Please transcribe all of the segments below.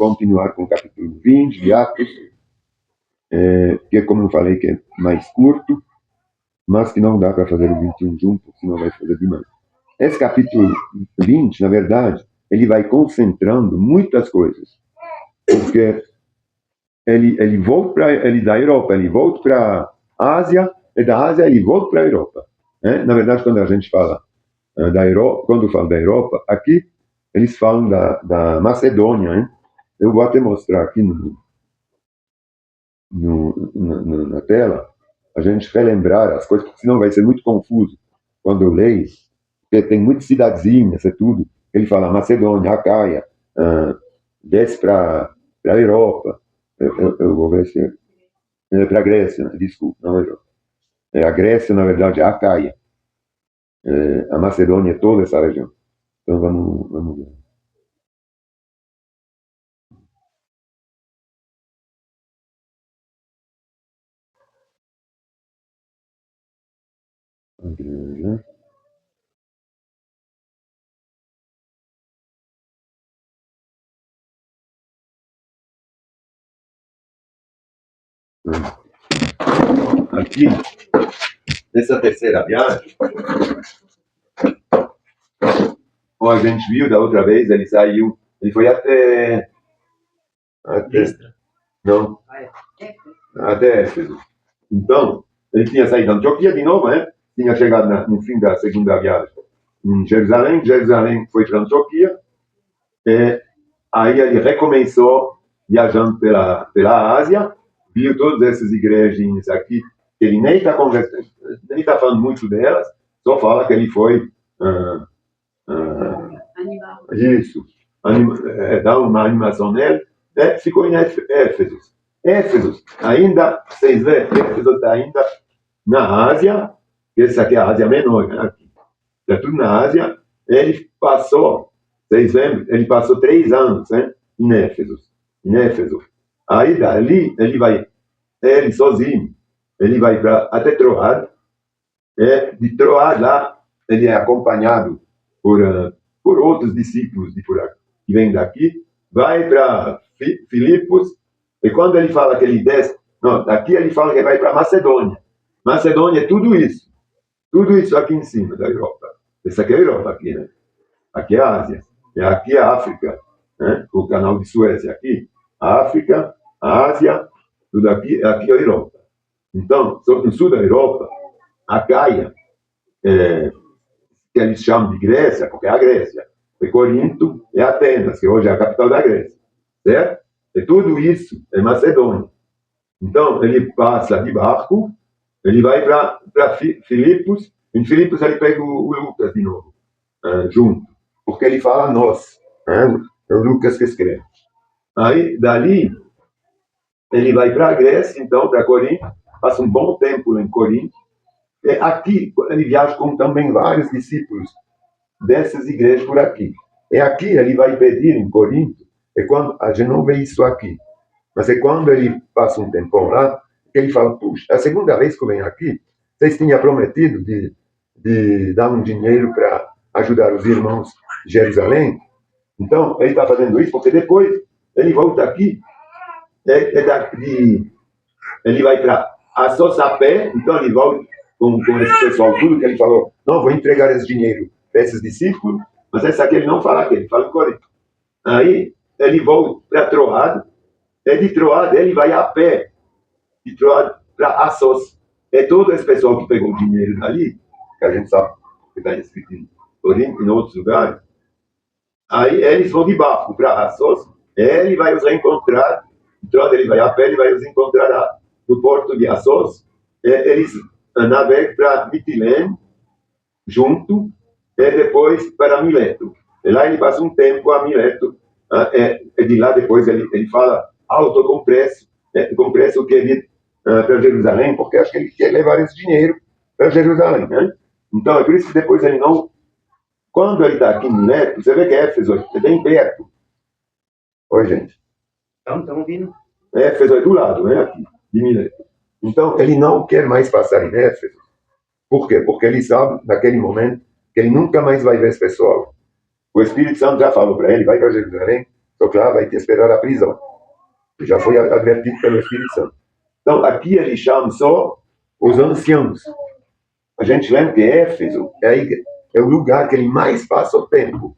continuar com o capítulo 20 de Atos, que é como eu falei, que é mais curto, mas que não dá para fazer o 21 junto, senão vai fazer demais. Esse capítulo 20, na verdade, ele vai concentrando muitas coisas, porque ele volta para ele da Europa, ele volta para a Ásia, e da Ásia ele volta para a Europa. Na verdade, quando a gente fala da Europa, quando fala da Europa, aqui eles falam da Macedônia. Eu vou até mostrar aqui na tela, a gente relembrar as coisas, porque senão vai ser muito confuso quando eu leio, porque tem muitas cidadezinhas, é tudo. Ele fala Macedônia, Acaia, desce para a Europa. Eu vou ver se para a Grécia, desculpa, não é Europa. A Grécia, na verdade, é Acaia. A Macedônia é toda essa região. Então vamos ver. Igreja. Aqui, nessa terceira viagem, como a gente viu da outra vez, ele saiu, ele foi até não, até Éfeso. Então, ele tinha saído da Antioquia de novo, tinha chegado no fim da segunda viagem em Jerusalém foi para Antioquia, aí ele recomeçou viajando pela Ásia, viu todas essas igrejinhas aqui, ele nem está conversando, nem está falando muito delas, só fala que ele foi isso, dá uma animação nele, ficou em Éfeso. Éfeso, ainda, vocês veem, Éfeso está ainda na Ásia, essa aqui é a Ásia Menor, aqui. Está tudo na Ásia. Ele passou, vocês lembram, ele passou 3 anos em Éfeso. Aí dali, ele sozinho, ele vai até Troade, de Troade lá, ele é acompanhado por outros discípulos que vêm daqui, vai para Filipos, e quando ele fala que ele desce, não, daqui ele fala que vai para Macedônia. Macedônia é tudo isso aqui em cima da Europa. Essa aqui é a Europa, aqui, né? Aqui é a Ásia, aqui é a África, o canal de Suécia, aqui, a África, a Ásia, tudo aqui é a Europa. Então, no sul da Europa, a Caia, que eles chamam de Grécia, porque é a Grécia, e Corinto é Atenas, que hoje é a capital da Grécia, certo? E tudo isso é Macedônia. Então, ele passa de barco, ele vai para Filipos, em Filipos ele pega o Lucas de novo, junto, porque ele fala nós, é o Lucas que escreve. Aí, dali, ele vai para a Grécia, então, para Corinto, passa um bom tempo em Corinto, e aqui, ele viaja com também vários discípulos dessas igrejas por aqui. E aqui ele vai pedir em Corinto, quando a gente não vê isso aqui, mas é quando ele passa um tempão lá, que ele fala, puxa, a segunda vez que eu venho aqui, vocês tinham prometido de dar um dinheiro para ajudar os irmãos de Jerusalém. Então, ele está fazendo isso porque depois ele volta aqui, ele vai para Assos a pé, então ele volta com esse pessoal, tudo que ele falou, não, vou entregar esse dinheiro para esses discípulos, mas essa aqui ele não fala aqui, ele fala em Corinto. Aí ele volta para Troade, e de Troade ele vai a pé, de Troade para Assos. É todo esse pessoal que pegou o dinheiro dali, que a gente sabe que está escrito em Corinto e em outros lugares, aí eles vão de barco para Assos, ele vai os reencontrar, de Troade ele vai a pé, ele vai os encontrar no porto de Assos, eles navegam para Mitilene, junto, e depois para Mileto. E lá ele passa um tempo a Mileto, e de lá depois ele fala alto com pressa o que ele para Jerusalém, porque acho que ele quer levar esse dinheiro para Jerusalém, né? Então é por isso que depois ele não, quando ele está aqui em Mileto, você vê que Éfeso é bem perto. Oi, gente. Estamos vindo. Éfeso é do lado, né, aqui, de Mileto. Então ele não quer mais passar em Éfeso. Por quê? Porque ele sabe, naquele momento, que ele nunca mais vai ver esse pessoal. O Espírito Santo já falou para ele, vai para Jerusalém, Só que lá vai te esperar a prisão. Já foi advertido pelo Espírito Santo. Então, aqui ele chama só os anciãos. A gente lembra que Éfeso é o lugar que ele mais passa o tempo.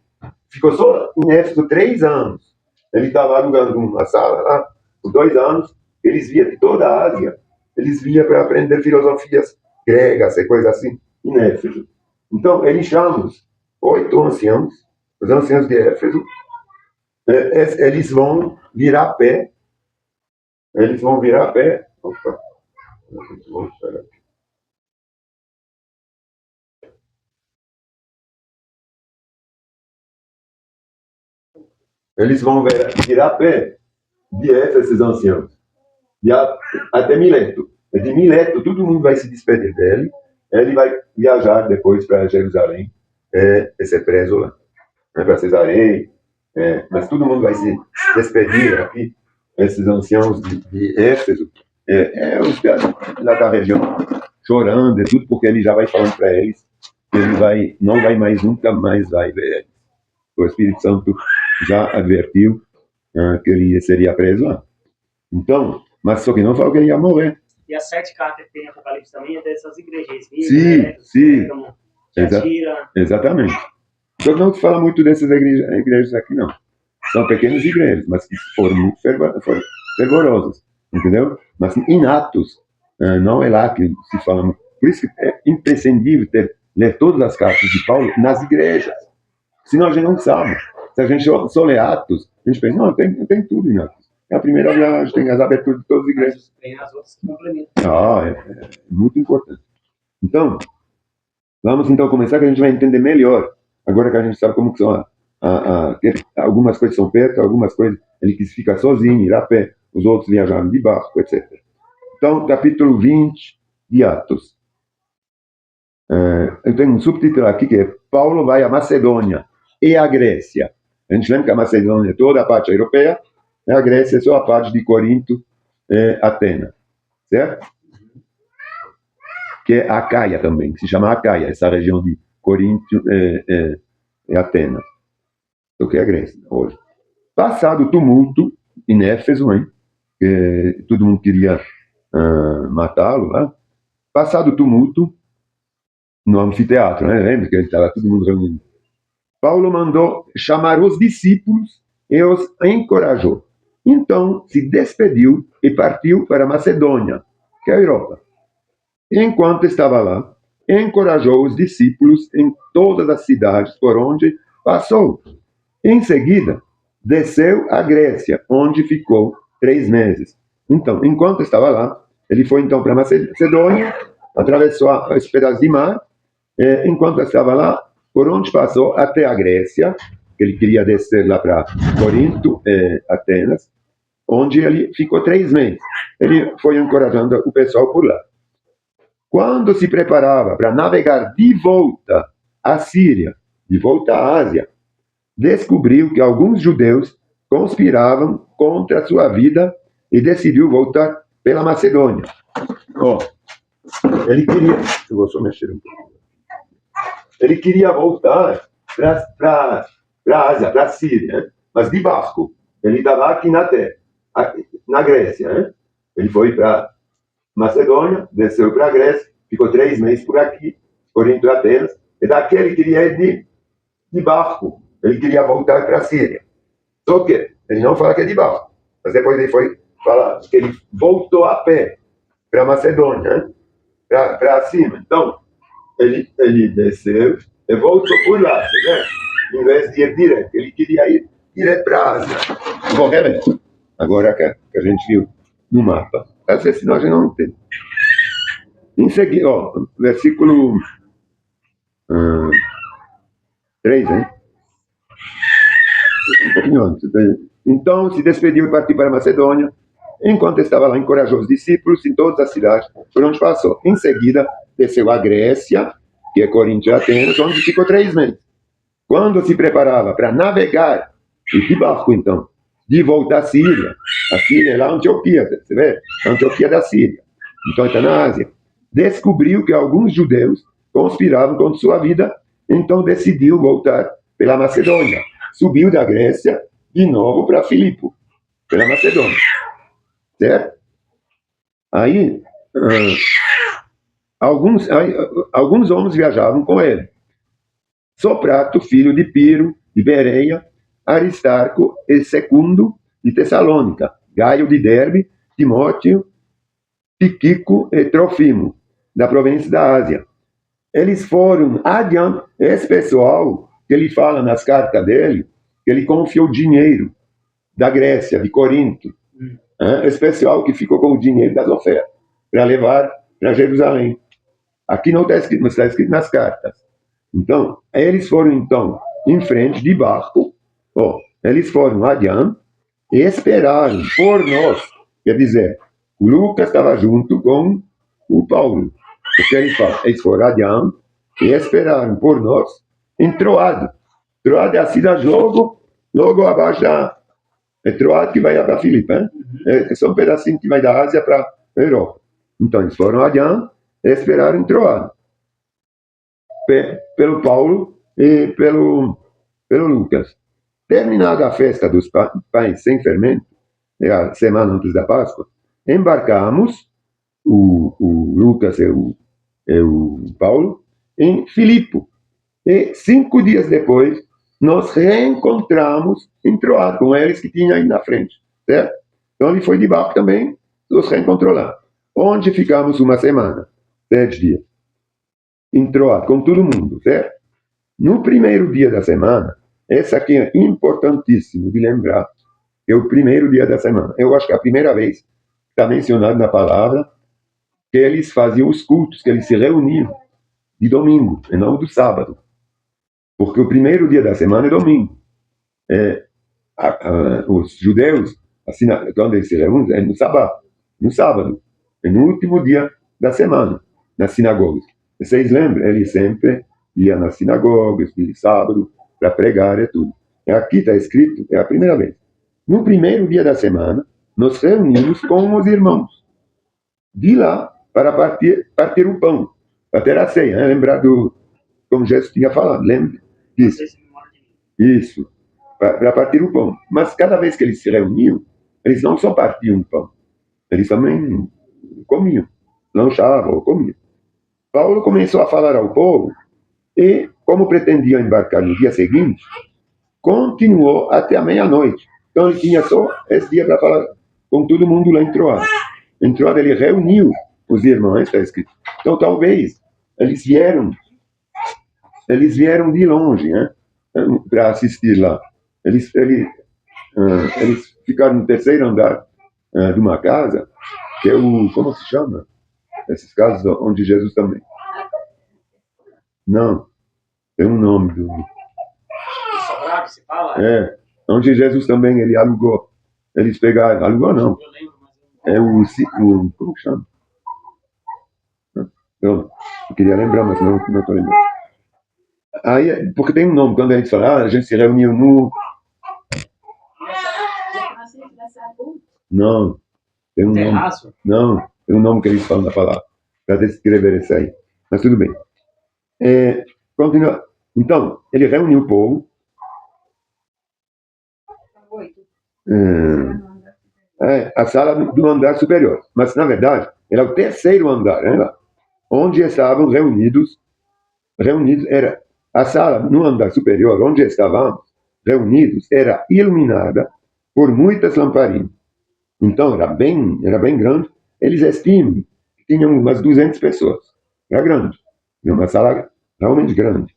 Ficou só em Éfeso 3 anos. Ele estava alugando uma sala lá, por 2 anos. Eles via de toda a Ásia. Eles vinham para aprender filosofias gregas e coisas assim, em Éfeso. Então, ele chama os 8 anciãos, os anciãos de Éfeso. Eles vão virar pé. Eles vão virar pé. Opa. Eles vão virar pé de esses anciãos. Até Mileto. De Mileto, todo mundo vai se despedir dele. Ele vai viajar depois para Jerusalém e ser preso lá. Para Cesareia. Mas todo mundo vai se despedir aqui. Esses anciãos de Éfeso. Os lá da região chorando e tudo, porque ele já vai falando para eles que ele não vai mais, nunca mais vai ver eles. O Espírito Santo já advertiu que ele seria preso lá. Então, mas só que não falou que ele ia morrer. E as 7 cartas que tem em Apocalipse também é dessas igrejas. Sim. Exatamente. Só que não se fala muito dessas igrejas aqui, não. São pequenas igrejas, mas que foram muito fervorosas. Entendeu? Mas em Atos, não é lá que se fala muito. Por isso que é imprescindível ler todas as cartas de Paulo nas igrejas. Senão a gente não sabe. Se a gente só lê Atos, a gente pensa, não, tem tudo em Atos. É a primeira viagem, tem as aberturas de todas as igrejas. Tem as outras que complementam. É muito importante. Então, vamos então começar, que a gente vai entender melhor. Agora que a gente sabe como que são algumas coisas são perto, algumas coisas ele quis ficar sozinho, ir a pé, os outros viajaram de barco, etc. Então, capítulo 20 de Atos. Eu tenho um subtítulo aqui que é Paulo vai à Macedônia e à Grécia. A gente lembra que a Macedônia é toda a parte europeia, e a Grécia é só a parte de Corinto e Atenas. Certo? Que é a Acaia também, que se chama Acaia, essa região de Corinto e Atenas. O que é a Grécia hoje. Passado o tumulto em Éfeso, que todo mundo queria matá-lo lá. Passado o tumulto no anfiteatro, lembra que estava todo mundo reunido. Paulo mandou chamar os discípulos e os encorajou. Então se despediu e partiu para Macedônia, que é a Europa. Enquanto estava lá, encorajou os discípulos em todas as cidades por onde passou. Em seguida, desceu à Grécia, onde ficou 3 meses. Então, enquanto estava lá, ele foi então para Macedônia, atravessou esse pedaço de mar, enquanto estava lá, por onde passou até a Grécia, que ele queria descer lá para Corinto, Atenas, onde ele ficou 3 meses. Ele foi encorajando o pessoal por lá. Quando se preparava para navegar de volta à Síria, de volta à Ásia, descobriu que alguns judeus conspiravam contra a sua vida e decidiu voltar pela Macedônia. Ele queria... Eu vou só mexer um pouco. Ele queria voltar para a Ásia, para a Síria, mas de barco. Ele estava aqui na Grécia. Ele foi para Macedônia, desceu para a Grécia, ficou 3 meses por aqui, Corinto e Atenas, e daqui ele queria ir de barco. Ele queria voltar para a Síria. Só que ele não fala que é de barco, mas depois ele foi falar que ele voltou a pé para a Macedônia, para cima. Então, ele desceu e voltou por lá, em vez de ir direto. Ele queria ir direto para a Ásia. Bom, agora que a gente viu no mapa. Às vezes, senão a gente não entende. Em seguida, versículo 3, hein? Então se despediu e partiu para a Macedônia. Enquanto estava lá, encorajou os discípulos em todas as cidades por onde passou. Em seguida, desceu à Grécia, que é Corinto e Atenas, onde ficou 3 meses. Quando se preparava para navegar, e de barco então, de volta à Síria. A Síria é lá a Antioquia, você vê? A Antioquia da Síria. Então está na Ásia. Descobriu que alguns judeus conspiravam contra sua vida, então decidiu voltar pela Macedônia. Subiu da Grécia, de novo para Filipe, pela Macedônia, certo? Aí, alguns homens viajavam com ele. Soprato, filho de Piro, de Bereia, Aristarco e Secundo, de Tessalônica, Gaio de Derbe, Timóteo, Tiquico e Trofimo, da província da Ásia. Eles foram adiante. Esse pessoal que ele fala nas cartas dele, que ele confiou dinheiro da Grécia, de Corinto, esse pessoal que ficou com o dinheiro das ofertas, para levar para Jerusalém. Aqui não está escrito, mas está escrito nas cartas. Então, eles foram, então, em frente de barco, eles foram adiante e esperaram por nós. Quer dizer, o Lucas estava junto com o Paulo. Porque eles foram adiante e esperaram por nós em Troade. Troade é a cidade logo abaixo da... É Troade que vai para Filipe, hein? É só um pedacinho que vai da Ásia para a Europa. Então, eles foram adiante e esperaram em Troade. Pelo Paulo e pelo Lucas. Terminada a festa dos pães sem fermento, a semana antes da Páscoa, embarcamos, o Lucas e o Paulo, em Filipe. E 5 dias depois, nós reencontramos em Troade, com eles que tinha aí na frente, certo? Então ele foi de barco também, nos reencontrou lá. Onde ficamos uma semana, 7 dias. Em Troade, com todo mundo, certo? No primeiro dia da semana, essa aqui é importantíssimo de lembrar, é o primeiro dia da semana. Eu acho que é a primeira vez que está mencionado na palavra que eles faziam os cultos, que eles se reuniam de domingo, e não do sábado. Porque o primeiro dia da semana é domingo. Os judeus, assim, quando eles se reúnem, é no sábado, é no último dia da semana, nas sinagogas. Vocês lembram? Ele sempre ia nas sinagogas, de sábado, para pregar e tudo. E aqui está escrito, é a primeira vez. No primeiro dia da semana, nos reunimos com os irmãos. De lá, para partir o pão, para ter a ceia, né? Lembrar como Jesus tinha falado, lembra disso? Isso, para partir o pão. Mas cada vez que eles se reuniam, eles não só partiam o pão, eles também comiam, lanchavam ou comiam. Paulo começou a falar ao povo e, como pretendia embarcar no dia seguinte, continuou até a meia-noite. Então ele tinha só esse dia para falar com todo mundo lá em Troade. Em Troade ele reuniu os irmãos, está escrito. Então talvez eles vieram de longe, né, para assistir lá. Eles ficaram no terceiro andar de uma casa, que é como se chama? Esses casos onde Jesus também. Não, tem um nome do... Sobrado, se fala? Onde Jesus também ele alugou. Eles pegaram, alugou não. Eu lembro, mas Como que chama? Eu queria lembrar, mas não estou lembrando. Aí, porque tem um nome, quando eles falam, a gente se reuniu no... Não, tem um terraço? Nome. Não, tem um nome que eles falam da palavra, para descrever isso aí. Mas tudo bem. Continua. Então, ele reuniu o povo. A sala do andar superior. Mas, na verdade, era o terceiro andar, né? Onde estavam reunidos, era a sala no andar superior, onde estávamos reunidos, era iluminada por muitas lamparinas. Então, era bem grande. Eles estimam que tinham umas 200 pessoas. Era grande. Era uma sala realmente grande.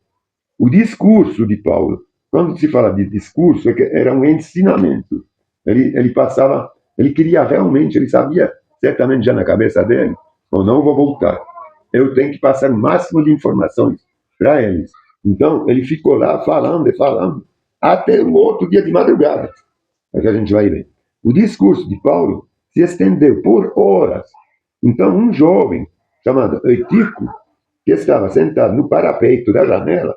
O discurso de Paulo, quando se fala de discurso, era um ensinamento. Ele passava, ele queria realmente, ele sabia certamente já na cabeça dele, eu não vou voltar. Eu tenho que passar o máximo de informações para eles. Então, ele ficou lá falando e falando, até o outro dia de madrugada. É que a gente vai ver. O discurso de Paulo se estendeu por horas. Então, um jovem chamado Eutico, que estava sentado no parapeito da janela,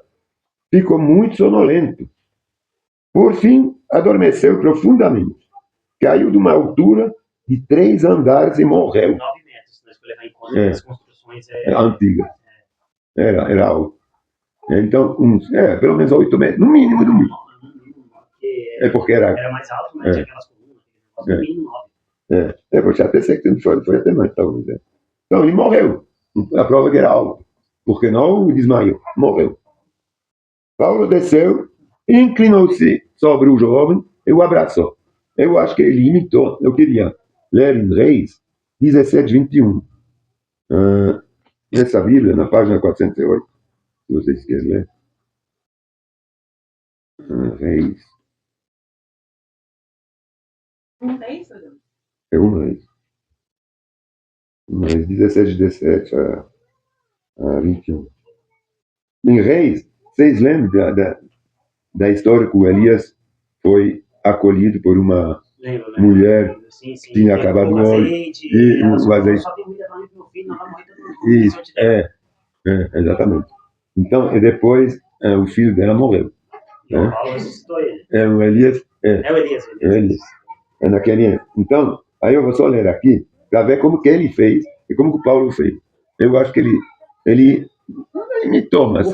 ficou muito sonolento. Por fim, adormeceu profundamente. Caiu de uma altura de 3 andares e morreu. 9 metros, se nós for levar em conta as construções antigas. Era alto. Então, pelo menos 8 metros, no mínimo. porque era mais alto, mas tinha aquelas colunas, no mínimo 9. Pode até ser que foi até mais, talvez. Então ele morreu. A prova que era algo. Porque não desmaiou, morreu. Paulo desceu, inclinou-se sobre o jovem e o abraçou. Eu acho que ele imitou. Eu queria ler em Reis 17, 21. Nessa Bíblia, na página 408, se vocês querem ler. Reis. É um Reis. Reis 17, 17 a 21. Em Reis, vocês lembram da história que o Elias foi acolhido por uma mulher que tinha acabado o óleo e o azeite. Isso, exatamente. Então, e depois o filho dela morreu. O Elias. O Elias. É naquele. Então, aí eu vou só ler aqui para ver como que ele fez e como que o Paulo fez. Eu acho que ele imitou, mas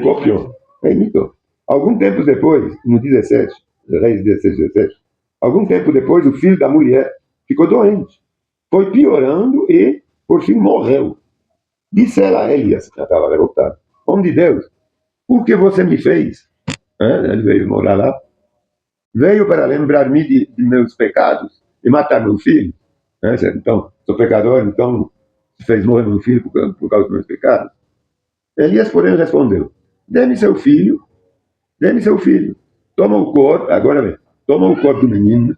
copiou. Imitou. Algum tempo depois, no 17, Reis 16, 17, algum tempo depois, o filho da mulher ficou doente. Foi piorando e, por fim, morreu. Disse ela a Elias, já estava revoltado: homem de Deus, o que você me fez? Ele veio morar lá. Veio para lembrar-me de meus pecados e matar meu filho. Então, sou pecador, então fez morrer meu filho por causa dos meus pecados. Elias, porém, respondeu: dê-me seu filho. Toma o corpo, agora vem, toma o corpo do menino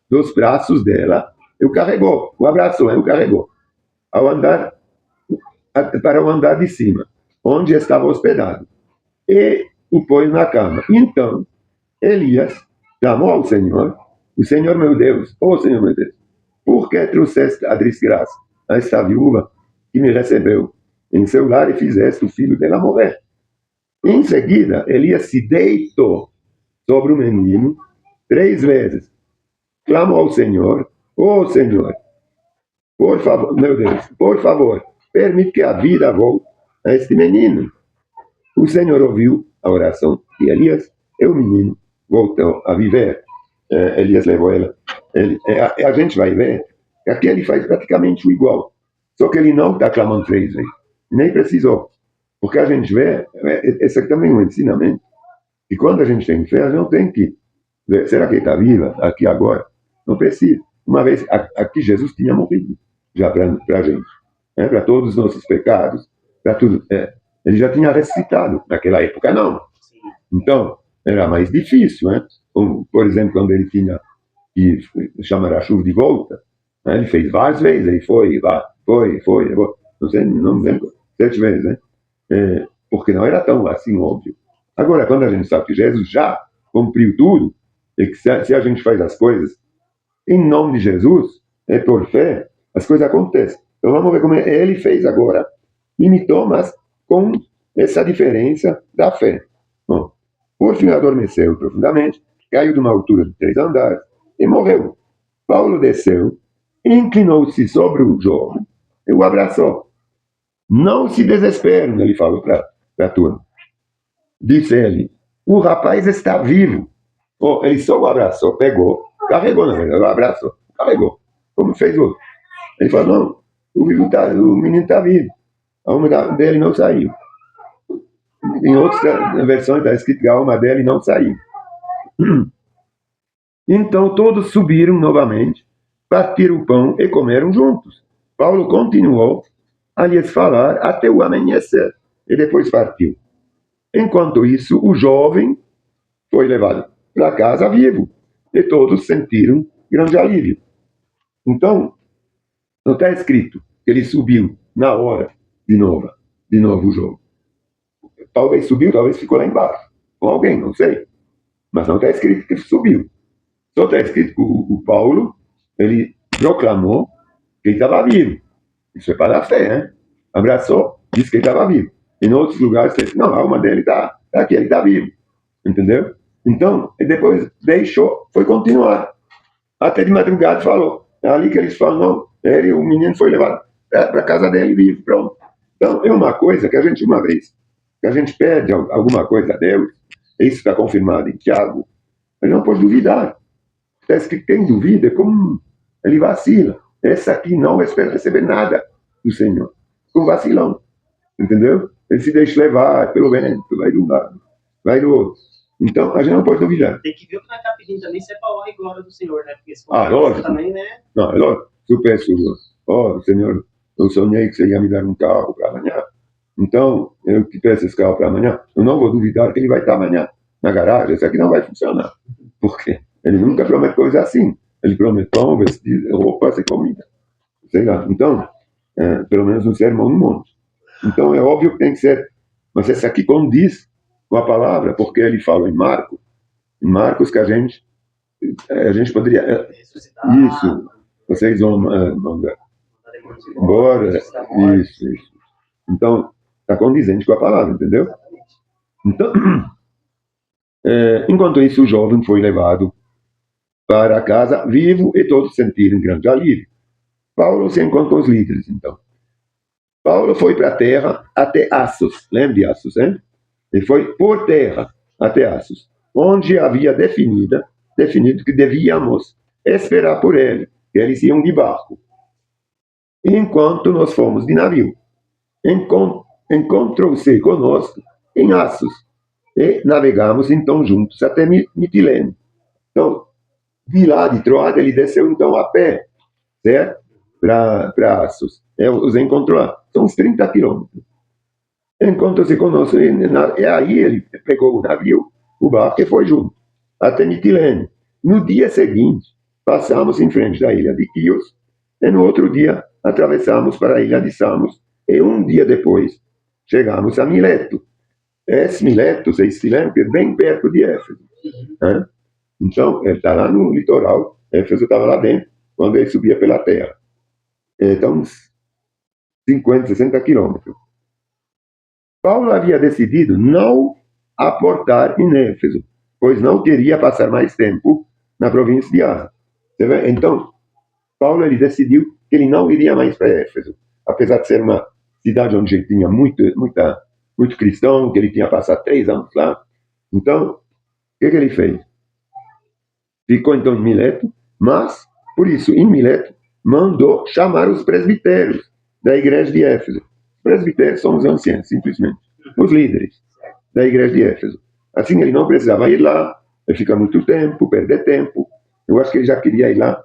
dos braços dela, e o carregou, o abraçou, o carregou, para o andar de cima, onde estava hospedado, e o pôs na cama. Então, Elias clamou ao Senhor: o Senhor meu Deus, Senhor meu Deus, por que trouxeste a desgraça a esta viúva que me recebeu em seu lar e fizeste o filho dela morrer? Em seguida, Elias se deitou sobre o menino 3 vezes. Clamou ao Senhor: Senhor, por favor, meu Deus, por favor, permite que a vida volte a este menino. O Senhor ouviu a oração de Elias e o menino voltou a viver. Elias levou ela. A gente vai ver que aqui ele faz praticamente o igual. Só que ele não está clamando 3 vezes. Nem precisou. Porque a gente vê, esse aqui também é um ensinamento, e quando a gente tem fé, a gente não tem que ver, será que ele está viva aqui agora? Não precisa. Uma vez, aqui Jesus tinha morrido, já para a gente, para todos os nossos pecados, para tudo. Ele já tinha ressuscitado, naquela época não. Então, era mais difícil, por exemplo, quando ele tinha que chamar a chuva de volta, ele fez várias vezes, ele foi, não sei, não me lembro, 7 vezes, porque não era tão assim óbvio. Agora, quando a gente sabe que Jesus já cumpriu tudo, e que se a gente faz as coisas em nome de Jesus, por fé, as coisas acontecem. Então vamos ver como ele fez agora. Imitou, mas com essa diferença da fé. Bom, por fim adormeceu profundamente, caiu de uma altura de 3 andares e morreu. Paulo desceu, inclinou-se sobre o jovem e o abraçou. Não se desesperem, ele falou para a turma. Disse ele: o rapaz está vivo. Ele só o abraçou, pegou, carregou, não, ele abraçou, carregou, como fez outro. Ele falou: não, o menino está vivo, a alma dele não saiu. Em outras versões está escrito que a alma dele não saiu. Então todos subiram novamente, partiram o pão e comeram juntos. Paulo continuou a lhes falar até o amanhecer e depois partiu. Enquanto isso, o jovem foi levado para casa vivo e todos sentiram grande alívio. Então, não está escrito que ele subiu na hora de novo o jovem. Talvez subiu, talvez ficou lá embaixo com alguém, não sei. Mas não está escrito que ele subiu. Só está escrito que o Paulo, ele proclamou que ele estava vivo. Isso é para a fé, Abraçou, disse que ele estava vivo. Em outros lugares, ele disse: não, a alma dele está aqui, ele está vivo. Entendeu? Então, ele depois deixou, foi continuar. Até de madrugada falou. É ali que eles falam: não, o menino foi levado para a casa dele vivo, pronto. Então, é uma coisa que a gente, uma vez, que a gente pede alguma coisa a Deus, isso está confirmado em Tiago Ele não pode duvidar. Está escrito, quem duvida, como ele vacila. Esse aqui não espera receber nada do Senhor. Com vacilão. Entendeu? Ele se deixa levar pelo vento, vai de um lado, vai do outro. Então, a gente não pode duvidar. Tem que ver o que nós está pedindo também, se é para a honra e glória do Senhor, né? Porque se for lógico. também, né? Não, é lógico. Se eu peço, Senhor, eu sonhei que você ia me dar um carro para amanhã. Então, eu te peço esse carro para amanhã. Eu não vou duvidar que ele vai estar amanhã na garagem. Isso aqui não vai funcionar. Por quê? Ele nunca promete coisa assim. Ele promete pão, vestido, roupas e comida. Sei lá. Então, pelo menos um sermão no monte. Então, é óbvio que tem que ser. Mas esse aqui condiz com a palavra, porque ele fala em Marcos que a gente poderia. Isso. Vocês vão mandar embora. Isso. Então, está condizente com a palavra, entendeu? Então, enquanto isso, o jovem foi levado para casa vivo e todos sentiram grande alívio. Paulo se encontrou com os líderes, então. Paulo foi para a terra até Assos. Lembra de Assos, hein? Ele foi por terra até Assos, onde havia definido que devíamos esperar por ele, que eles iam de barco. Enquanto nós fomos de navio, encontrou-se conosco em Assos, e navegamos então juntos até Mitilene. Então, de lá de Troade, ele desceu então a pé, certo? Para Assos. Os encontrou lá. São uns 30 quilômetros. Encontrou-se conosco, e aí ele pegou o navio, o barco, e foi junto, até Mitilene. No dia seguinte, passamos em frente da ilha de Quios, e no outro dia atravessamos para a ilha de Samos, e um dia depois chegamos a Mileto. Esse Mileto, vocês se lembram, que é bem perto de Éfeso. Né? Então, ele está lá no litoral, Éfeso estava lá dentro, quando ele subia pela terra. Então, uns 50, 60 quilômetros. Paulo havia decidido não aportar em Éfeso, pois não queria passar mais tempo na província de Ásia. Então, Paulo ele decidiu que ele não iria mais para Éfeso, apesar de ser uma cidade onde ele tinha muito cristão, que ele tinha passado 3 anos lá. Então, o que ele fez? Ficou então em Mileto, mas, por isso, em Mileto, mandou chamar os presbitérios da igreja de Éfeso. Os presbitérios são os anciãos, simplesmente. Os líderes da igreja de Éfeso. Assim, ele não precisava ir lá, ficar muito tempo, perder tempo. Eu acho que ele já queria ir lá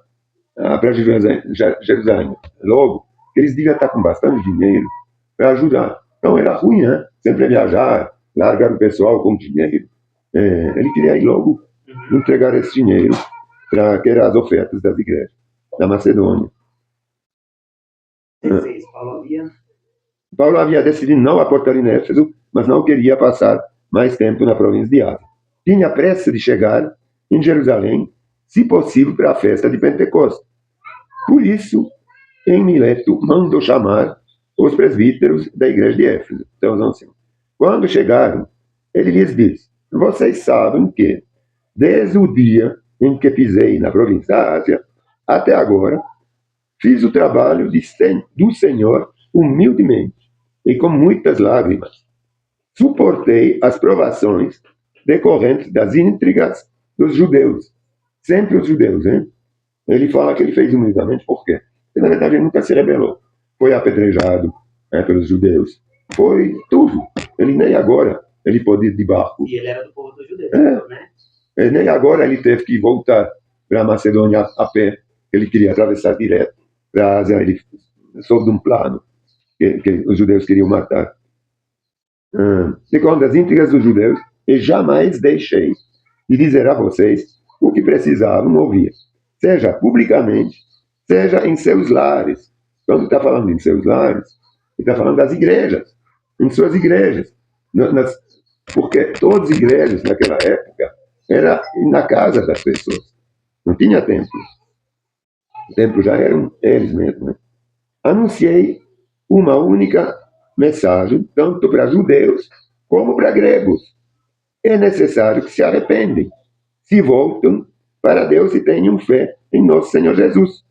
para Jerusalém. Logo, eles deviam estar com bastante dinheiro para ajudar. Então, era ruim, né? Sempre viajar, largar o pessoal com dinheiro. Ele queria ir logo entregar esse dinheiro para que eram as ofertas das igrejas da Macedônia. Paulo havia decidido não aportar em Éfeso, mas não queria passar mais tempo na província de Ásia. Tinha pressa de chegar em Jerusalém, se possível, para a festa de Pentecostes. Por isso, em Mileto, mandou chamar os presbíteros da igreja de Éfeso, seus anciãos. Quando chegaram, ele lhes disse: vocês sabem que, desde o dia em que pisei na província da Ásia, até agora, fiz o trabalho do Senhor humildemente e com muitas lágrimas. Suportei as provações decorrentes das intrigas dos judeus. Sempre os judeus, hein? Ele fala que ele fez humildemente, por quê? Porque, na verdade, ele nunca se rebelou. Foi apedrejado pelos judeus. Foi tudo. Ele nem agora, ele pôde ir de barco. E ele era do povo dos judeus, né? Nem agora ele teve que voltar para a Macedônia a pé. Ele queria atravessar direto para a Ásia. Ele soube de um plano que os judeus queriam matar. Segundo as intrigas dos judeus, e jamais deixei de dizer a vocês o que precisavam ouvir, seja publicamente, seja em seus lares. Quando está falando em seus lares, ele está falando das igrejas, em suas igrejas. Porque todas as igrejas naquela época eram na casa das pessoas. Não tinha templo. Os templos já eram eles mesmos. Né? Anunciei uma única mensagem, tanto para judeus como para gregos. É necessário que se arrependem, se voltem para Deus e tenham fé em nosso Senhor Jesus.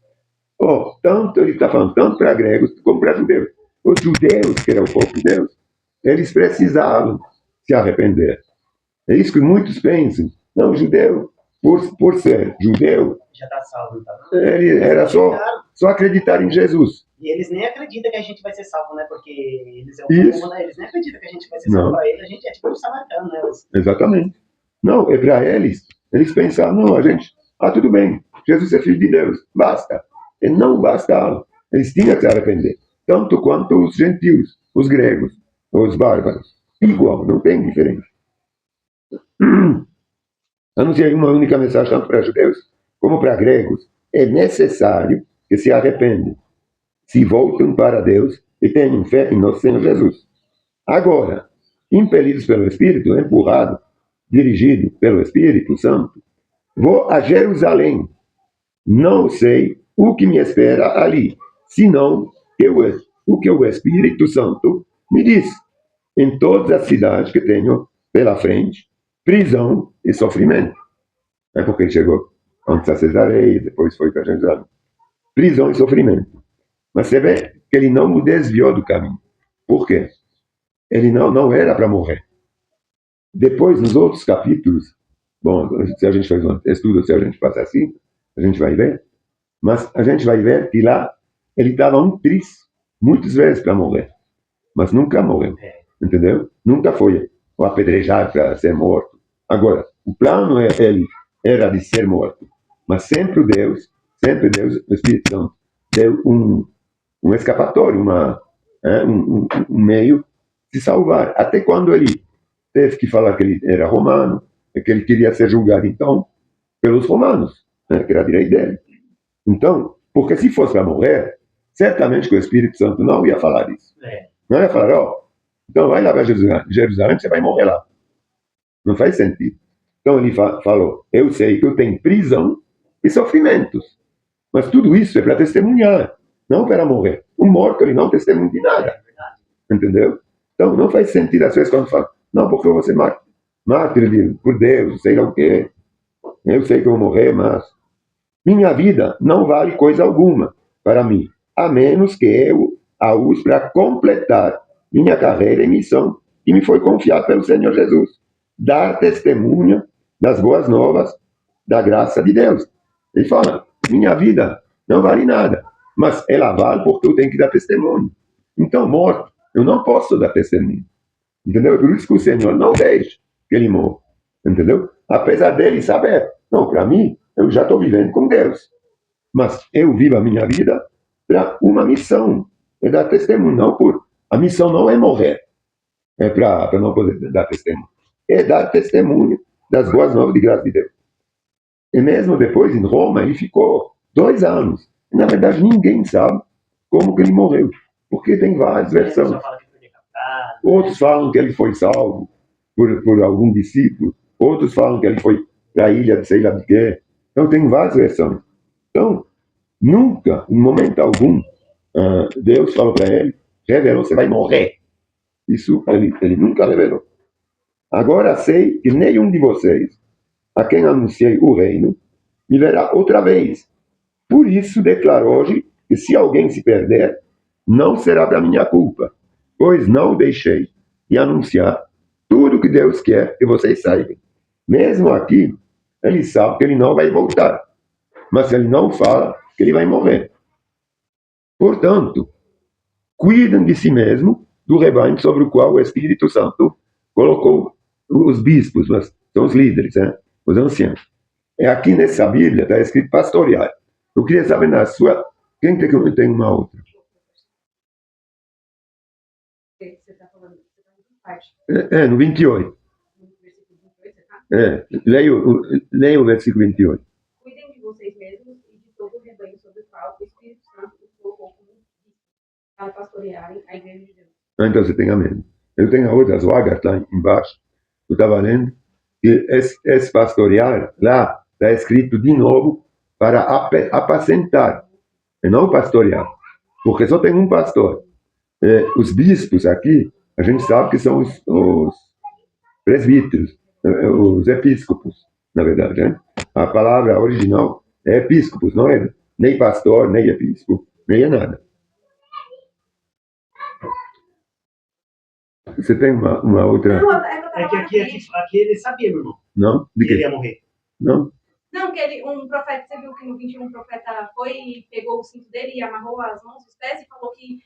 Tanto ele está falando, tanto para gregos como para judeus. Os judeus, que eram o povo de Deus, eles precisavam se arrepender. É isso que muitos pensam. Não, o judeu por ser judeu, Já está salvo, então. Não? ele era só acreditar em Jesus. E eles nem acreditam que a gente vai ser salvo, né? Porque eles é o Isso. povo, né? Eles nem acreditam que a gente vai ser salvo. Não. Para eles, a gente é tipo um samaritano, né? Exatamente. Não, é para eles. Eles pensavam, não, a gente, tudo bem, Jesus é filho de Deus, basta. E não bastava. Eles tinham que se arrepender. Tanto quanto os gentios, os gregos, os bárbaros. Igual, não tem diferença. Anunciei uma única mensagem tanto para judeus como para gregos. É necessário que se arrependam, se voltem para Deus e tenham fé em nosso Senhor Jesus. Agora, impelidos pelo Espírito, empurrado, dirigido pelo Espírito Santo, vou a Jerusalém. Não sei o que me espera ali, senão o que o Espírito Santo me diz. Em todas as cidades que tenho pela frente, prisão e sofrimento. É porque ele chegou antes a Cesareia, depois foi para Jerusalém. Prisão e sofrimento. Mas você vê que ele não o desviou do caminho. Por quê? Ele não era para morrer. Depois, nos outros capítulos, bom, se a gente faz um estudo, se a gente passa assim, a gente vai ver, mas a gente vai ver que lá ele estava triste, muitas vezes para morrer, mas nunca morreu, entendeu? Nunca foi apedrejado para ser morto. Agora, o plano ele era de ser morto, mas sempre Deus, o Espírito Santo, deu um escapatório, um meio de salvar. Até quando ele teve que falar que ele era romano, que ele queria ser julgado, então, pelos romanos, né, que era a direita dele. Então, porque se fosse para morrer, certamente que o Espírito Santo não ia falar isso. Não ia falar, então vai lá para Jerusalém, você vai morrer lá. Não faz sentido. Então ele falou, eu sei que eu tenho prisão e sofrimentos, mas tudo isso é para testemunhar, não para morrer. O morto, ele não testemunha de nada. Entendeu? Então não faz sentido às vezes quando fala, não, porque eu vou ser mártir por Deus, sei lá o quê. Eu sei que eu vou morrer, mas minha vida não vale coisa alguma para mim, a menos que eu a use para completar minha carreira e missão que me foi confiada pelo Senhor Jesus. Dar testemunha das boas novas da graça de Deus. Ele fala, minha vida não vale nada, mas ela vale porque eu tenho que dar testemunho. Então, morto, eu não posso dar testemunho. Entendeu? Por isso que o Senhor não deixa que ele morra. Entendeu? Apesar dele saber, não, para mim, eu já estou vivendo com Deus. Mas eu vivo a minha vida para uma missão. É dar testemunho. Não por... A missão não é morrer. É para não poder dar testemunho. É dar testemunho das boas novas de graça de Deus. E mesmo depois, em Roma, ele ficou 2 anos. E, na verdade, ninguém sabe como que ele morreu. Porque tem várias versões. Outros falam que ele foi salvo por algum discípulo. Outros falam que ele foi para a ilha de sei lá de quê. Então, tem várias versões. Então, nunca, em momento algum, Deus falou para ele, revelou, você vai morrer. Isso ele nunca revelou. Agora sei que nenhum de vocês, a quem anunciei o reino, me verá outra vez. Por isso declaro hoje que se alguém se perder, não será para minha culpa, pois não deixei de anunciar tudo que Deus quer que vocês saibam. Mesmo aqui, ele sabe que ele não vai voltar, mas ele não fala que ele vai morrer. Portanto, cuidem de si mesmo, do rebanho sobre o qual o Espírito Santo colocou os bispos, mas são os líderes, os anciãos. Aqui nessa Bíblia está escrito pastorear. Eu queria saber na sua... Quem tem uma outra? Você está falando de parte. No 28. No versículo 28, você tá? Leia o versículo 28. Cuidem de vocês mesmos e de todo o rebanho sobre o qual o Espírito Santo os colocou como para pastorearem a igreja de Deus. Então você tem a mesma. Eu tenho a outra, as vagas lá embaixo. Eu estava lendo que esse pastorear lá está escrito de novo para apacentar, e não pastorear. Porque só tem um pastor. Os bispos aqui, a gente sabe que são os presbíteros, os episcopos, na verdade. Né? A palavra original é episcopos, não é nem pastor, nem episcopo, nem é nada. Você tem uma outra... É que aqui ele sabia, meu irmão. Não? De Que ele quê? ia morrer. Não? Não, que ele, um profeta, você viu que no 21 um profeta foi e pegou o cinto dele e amarrou as mãos e os pés e falou que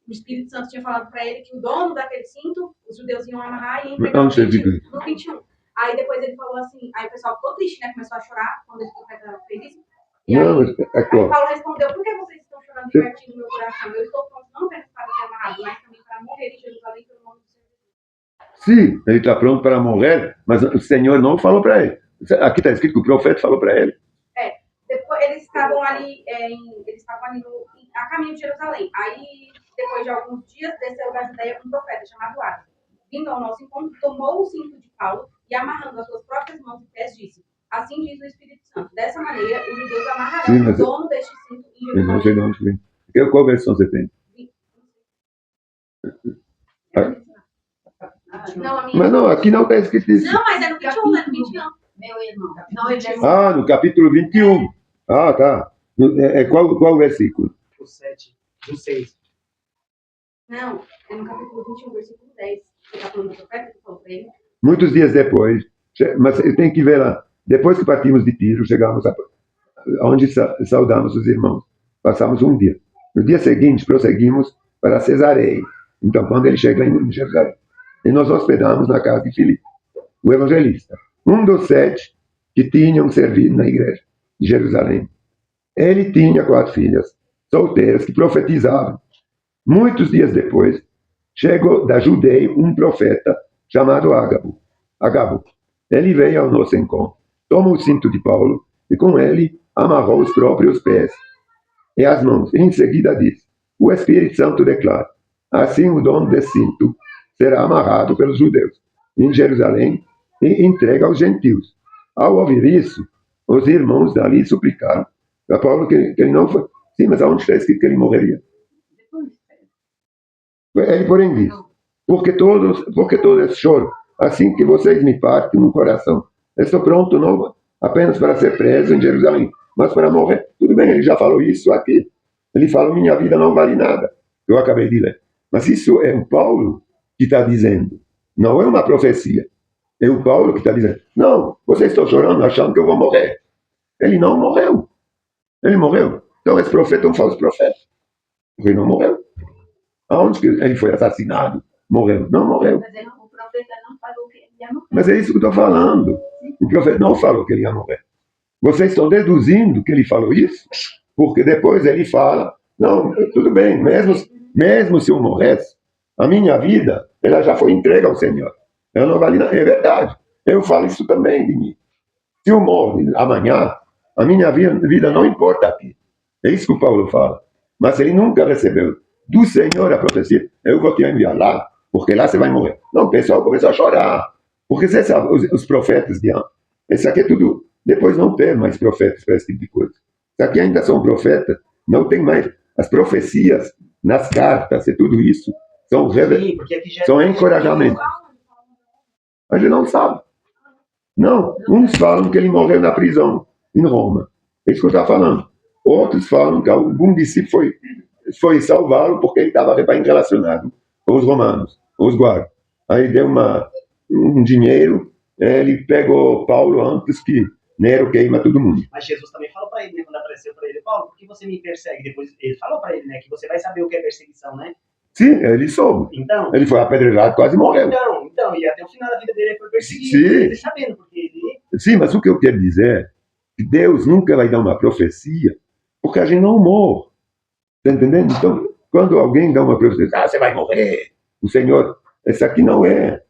o Espírito Santo tinha falado para ele que o dono daquele cinto, os judeus iam amarrar e iam entregar no 21. Aí depois ele falou assim, aí o pessoal ficou triste, né? Começou a chorar quando esse profeta fez isso. E não, aí, é claro. Paulo respondeu, por que vocês estão chorando e partindo no meu coração? Eu estou pronto não apenas para ser amarrado, mas também para morrer em Jerusalém pelo nome do Senhor. Sim, ele está pronto para morrer, mas o Senhor não falou para ele. Aqui está escrito que o profeta falou para ele. Depois eles estavam ali, a caminho de Jerusalém. Aí, depois de alguns dias, desceu da Judeia um profeta chamado Ágabo. Vindo ao nosso encontro, tomou o cinto de Paulo e, amarrando as suas próprias mãos e pés, disse: assim diz o Espírito Santo. Dessa maneira, os judeus amarrarão o dono deste cinto em Jerusalém. Eu não sei de onde vem. Qual versão você tem? Não, a minha. Mas não, aqui não está escrito isso. Não, mas é no 21, é no 21. Meu irmão. Não, ele disse. Ah, no capítulo 21. Ah, tá. Qual versículo? O 7, o 6. Não, é no capítulo 21, versículo 10. Você está falando do profeta que falou para ele? Muitos dias depois, mas eu tenho que ver lá. Depois que partimos de Tiro, chegamos onde saudamos os irmãos. Passamos um dia. No dia seguinte, prosseguimos para Cesareia. Então, quando ele chega em Jerusalém, e nos hospedamos na casa de Filipe, o evangelista, um dos 7 que tinham servido na igreja de Jerusalém. Ele tinha 4 filhas solteiras que profetizavam. Muitos dias depois, chegou da Judeia um profeta chamado Ágabo. Ele veio ao nosso encontro, tomou o cinto de Paulo e com ele amarrou os próprios pés e as mãos. E em seguida disse: o Espírito Santo declara: assim o dono desse cinto será amarrado pelos judeus em Jerusalém e entregue aos gentios. Ao ouvir isso, os irmãos dali suplicaram para Paulo que ele não foi. Sim, mas aonde está escrito que ele morreria? Ele, porém, diz: porque todo esse choro, assim que vocês me partem no coração, eu estou pronto não apenas para ser preso em Jerusalém, mas para morrer. Tudo bem, ele já falou isso aqui. Ele falou: minha vida não vale nada. Eu acabei de ler. Mas isso é o Paulo que está dizendo. Não é uma profecia. É o Paulo que está dizendo: não, vocês estão chorando achando que eu vou morrer. Ele não morreu. Ele morreu. Então esse profeta é um falso profeta. Ele não morreu. Aonde que ele foi assassinado? Morreu? Não morreu. Mas o profeta não falou que ele ia morrer. Mas é isso que eu estou falando. O profeta não falou que ele ia morrer. Vocês estão deduzindo que ele falou isso? Porque depois ele fala: não, tudo bem, mesmo se eu morresse, a minha vida ela já foi entregue ao Senhor. Ela não vale nada. É verdade. Eu falo isso também de mim. Se eu morro amanhã, a minha vida não importa aqui. É isso que o Paulo fala. Mas ele nunca recebeu do Senhor a profecia: eu vou te enviar lá, porque lá você vai morrer. Não, o pessoal começou a chorar. Porque você sabe, os profetas de antes, esse aqui é tudo. Depois não tem mais profetas para esse tipo de coisa. Isso aqui ainda são profetas, não tem mais. As profecias nas cartas e tudo isso são, são encorajamentos. A gente não sabe. Não, uns falam que ele morreu na prisão em Roma. É isso que eu estou falando. Outros falam que algum discípulo foi salvá-lo porque ele estava bem relacionado com os romanos, com os guardas. Aí deu um dinheiro, ele pegou Paulo antes que Nero queima todo mundo. Mas Jesus também falou para ele, né, quando apareceu para ele: Paulo, por que você me persegue? Depois ele falou para ele, né, que você vai saber o que é perseguição, né? Sim, ele soube. Então, ele foi apedrejado, quase morreu. Então, e até o final da vida dele ele foi perseguido. Sim. Ele sabendo, porque ele... Sim, mas o que eu quero dizer é que Deus nunca vai dar uma profecia porque a gente não morre. Está entendendo? Então, quando alguém dá uma profecia: você vai morrer, o Senhor, essa aqui não é.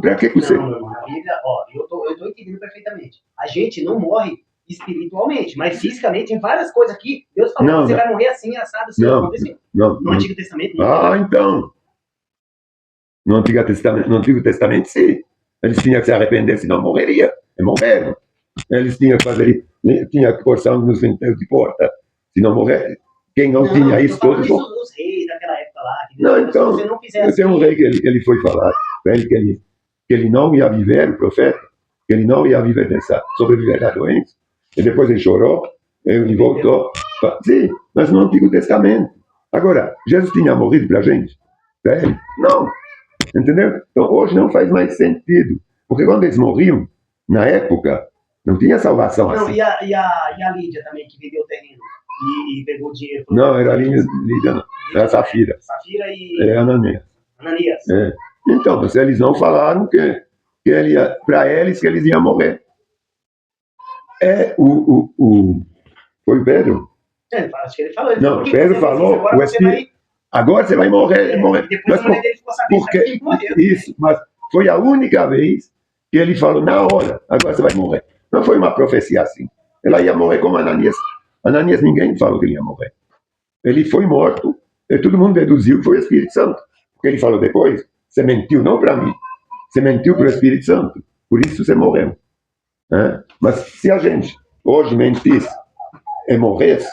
Para que você... Não, irmão, a Bíblia, ó, eu tô entendendo perfeitamente. A gente não morre espiritualmente, mas fisicamente, em várias coisas aqui, Deus falou: não, você vai morrer assim, assado, assim, aconteceu. No Antigo Testamento, não. Então. No Antigo Testamento, sim. Eles tinham que se arrepender, senão morreria. E morreram. Eles tinham que fazer, tinha que pôr sangue nos venteiros de porta, senão morreram. Quem não tinha isso, todos... Os reis daquela época lá. Não, então, se você não fizesse tem um rei que ele foi falar para ele que ele não ia viver, o profeta, que ele não ia viver sobreviver à doença. E depois ele chorou, ele voltou. Sim, mas no Antigo Testamento. Agora, Jesus tinha morrido para a gente? Para ele? Não. Entendeu? Então, hoje não faz mais sentido. Porque quando eles morriam, na época, Não tinha salvação Não, assim. e a Lídia também, que vendeu o terreno e pegou o dinheiro. Não, era a Lídia, não. Era a Safira. Safira e É Ananias. Ananias. É. Então, mas eles não falaram que ele ia, para eles, que eles iam morrer. Foi Pedro? Acho que ele falou. Ele Não, falou que Pedro você falou, agora o você Espírito, agora você vai morrer. morrer. Depois Mas a mulher dele ficou sabendo porque, que ele morreu. isso, mas foi a única vez que ele falou, na hora, agora você vai morrer. Não foi uma profecia assim. Ela ia morrer como Ananias. Ananias, ninguém falou que ele ia morrer. Ele foi morto, e todo mundo deduziu que foi o Espírito Santo. Porque ele falou depois, você mentiu não para mim, você mentiu para o Espírito Santo. Por isso você morreu. Mas se a gente hoje mentisse e morresse,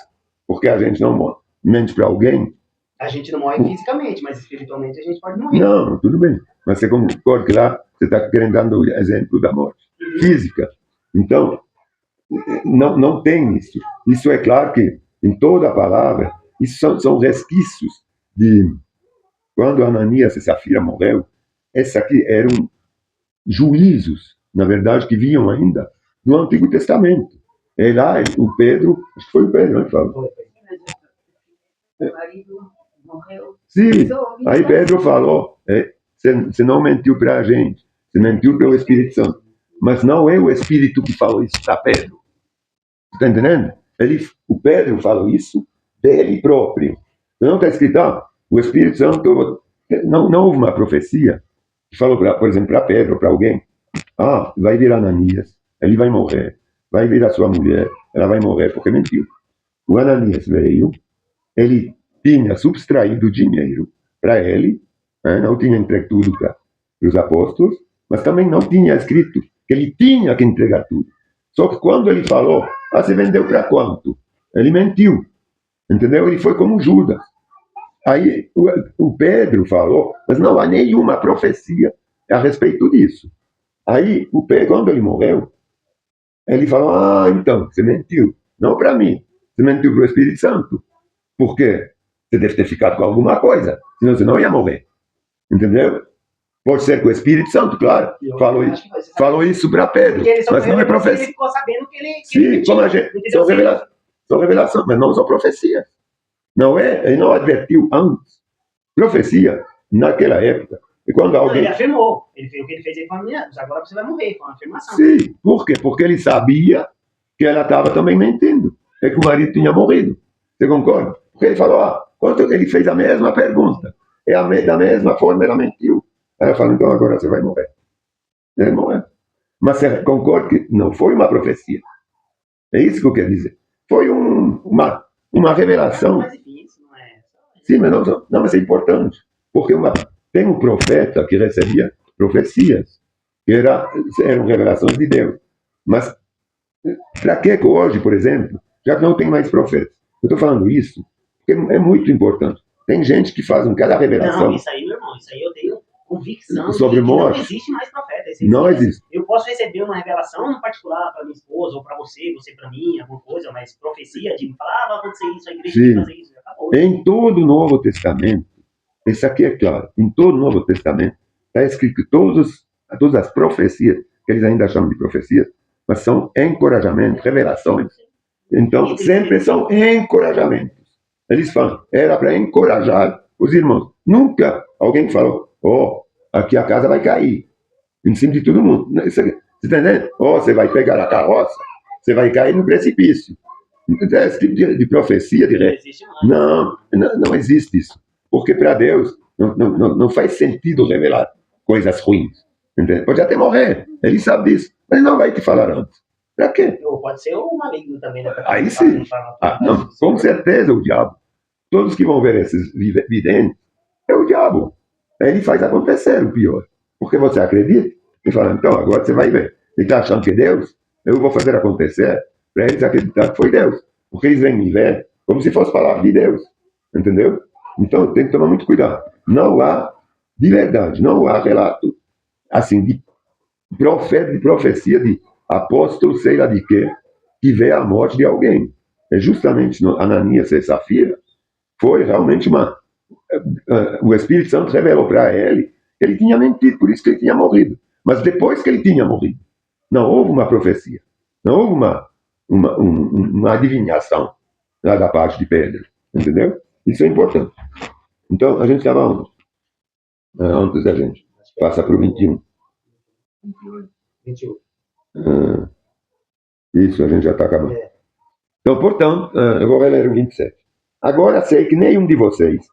porque a gente não mente para alguém. A gente não morre fisicamente, mas espiritualmente a gente pode morrer. Não, tudo bem. Mas você concorda que lá você está querendo dar o exemplo da morte física. Então, não tem isso. Isso é claro que em toda a palavra, isso são resquícios de quando Ananias e Safira morreu. Esses aqui eram juízos, na verdade, que vinham ainda no Antigo Testamento. E lá, o Pedro, acho que foi o Pedro, que falou. O marido morreu. Sim, aí Pedro falou, você não mentiu para a gente, você mentiu para o Espírito Santo. Mas não é o Espírito que falou isso para Pedro. Está entendendo? O Pedro falou isso dele próprio. Não está escrito, o Espírito Santo, não houve uma profecia que falou, por exemplo, para Pedro, para alguém, vai vir Ananias, ele vai morrer, vai vir a sua mulher, ela vai morrer, porque mentiu. O Ananias veio, ele tinha subtraído dinheiro para ele, não tinha entregue tudo para os apóstolos, mas também não tinha escrito que ele tinha que entregar tudo. Só que quando ele falou, você vendeu para quanto? Ele mentiu, entendeu? Ele foi como Judas. Aí o Pedro falou, mas não há nenhuma profecia a respeito disso. Aí o Pedro, quando ele morreu, ele falou, então, você mentiu. Não para mim, você mentiu para o Espírito Santo. Por quê? Você deve ter ficado com alguma coisa, senão você não ia morrer. Entendeu? Pode ser com o Espírito Santo, claro. Falou isso para Pedro, mas não é profecia. Ele ficou sabendo que ele Sim, como a gente, são revelações, mas não são profecias. Não é? Ele não advertiu antes. Profecia, naquela época. E quando alguém... Ele afirmou. O que ele fez aí foi agora você vai morrer, foi uma afirmação. Sim, por quê? Porque ele sabia que ela estava também mentindo. É que o marido tinha morrido. Você concorda? Porque ele falou, quando ele fez a mesma pergunta, da mesma forma ela mentiu. Aí ela falou, então agora você vai morrer. Ele morreu. Mas você concorda que não foi uma profecia. É isso que eu quero dizer. Foi uma revelação. Mas enfim, isso não é... Sim, mas não, mas é importante. Porque tem um profeta que recebia profecias, que eram revelações de Deus. Mas para que hoje, por exemplo, já não tem mais profetas? Eu estou falando isso porque é muito importante. Tem gente que faz cada revelação. Não, isso aí, meu irmão, isso aí eu tenho convicção sobre morte. Não existe mais profeta. Não existe. Eu posso receber uma revelação particular para minha esposa, ou para você para mim, alguma coisa, mas profecia de falar, vai acontecer isso, a igreja vai fazer isso, já acabou. Em todo o Novo Testamento, isso aqui é claro, em todo o Novo Testamento, está escrito que todas as profecias, que eles ainda chamam de profecias, mas são encorajamentos, revelações. Então, sempre são encorajamentos. Eles falam, era para encorajar os irmãos. Nunca alguém falou, aqui a casa vai cair, em cima de todo mundo. Você está entendendo? Você vai pegar a carroça, você vai cair no precipício. Esse tipo de profecia, não existe isso. Porque para Deus não faz sentido revelar coisas ruins. Entende? Pode até morrer, ele sabe disso, mas ele não vai te falar antes. Para quê? Ou pode ser o maligno também. Né? Aí sim. Não, com certeza o diabo. Todos que vão ver esses videntes, é o diabo. Ele faz acontecer o pior. Porque você acredita e fala, então agora você vai ver. Ele está achando que é Deus, eu vou fazer acontecer para eles acreditar que foi Deus. Porque eles vêm me ver como se fosse palavra de Deus. Entendeu? Então tem que tomar muito cuidado. Não há, de verdade, não há relato assim de profeta, de profecia, de apóstolo, sei lá de quê, que vê a morte de alguém. É justamente Ananias e Safira, foi realmente o Espírito Santo revelou para ele que ele tinha mentido, por isso que ele tinha morrido. Mas depois que ele tinha morrido, não houve uma profecia. Não houve uma adivinhação lá da parte de Pedro. Entendeu? Isso é importante. Então, a gente estava onde? Antes da gente. Passa para o 21. 21. Isso, a gente já está acabando. Então, portanto, eu vou reler o 27. Agora sei que nenhum de vocês,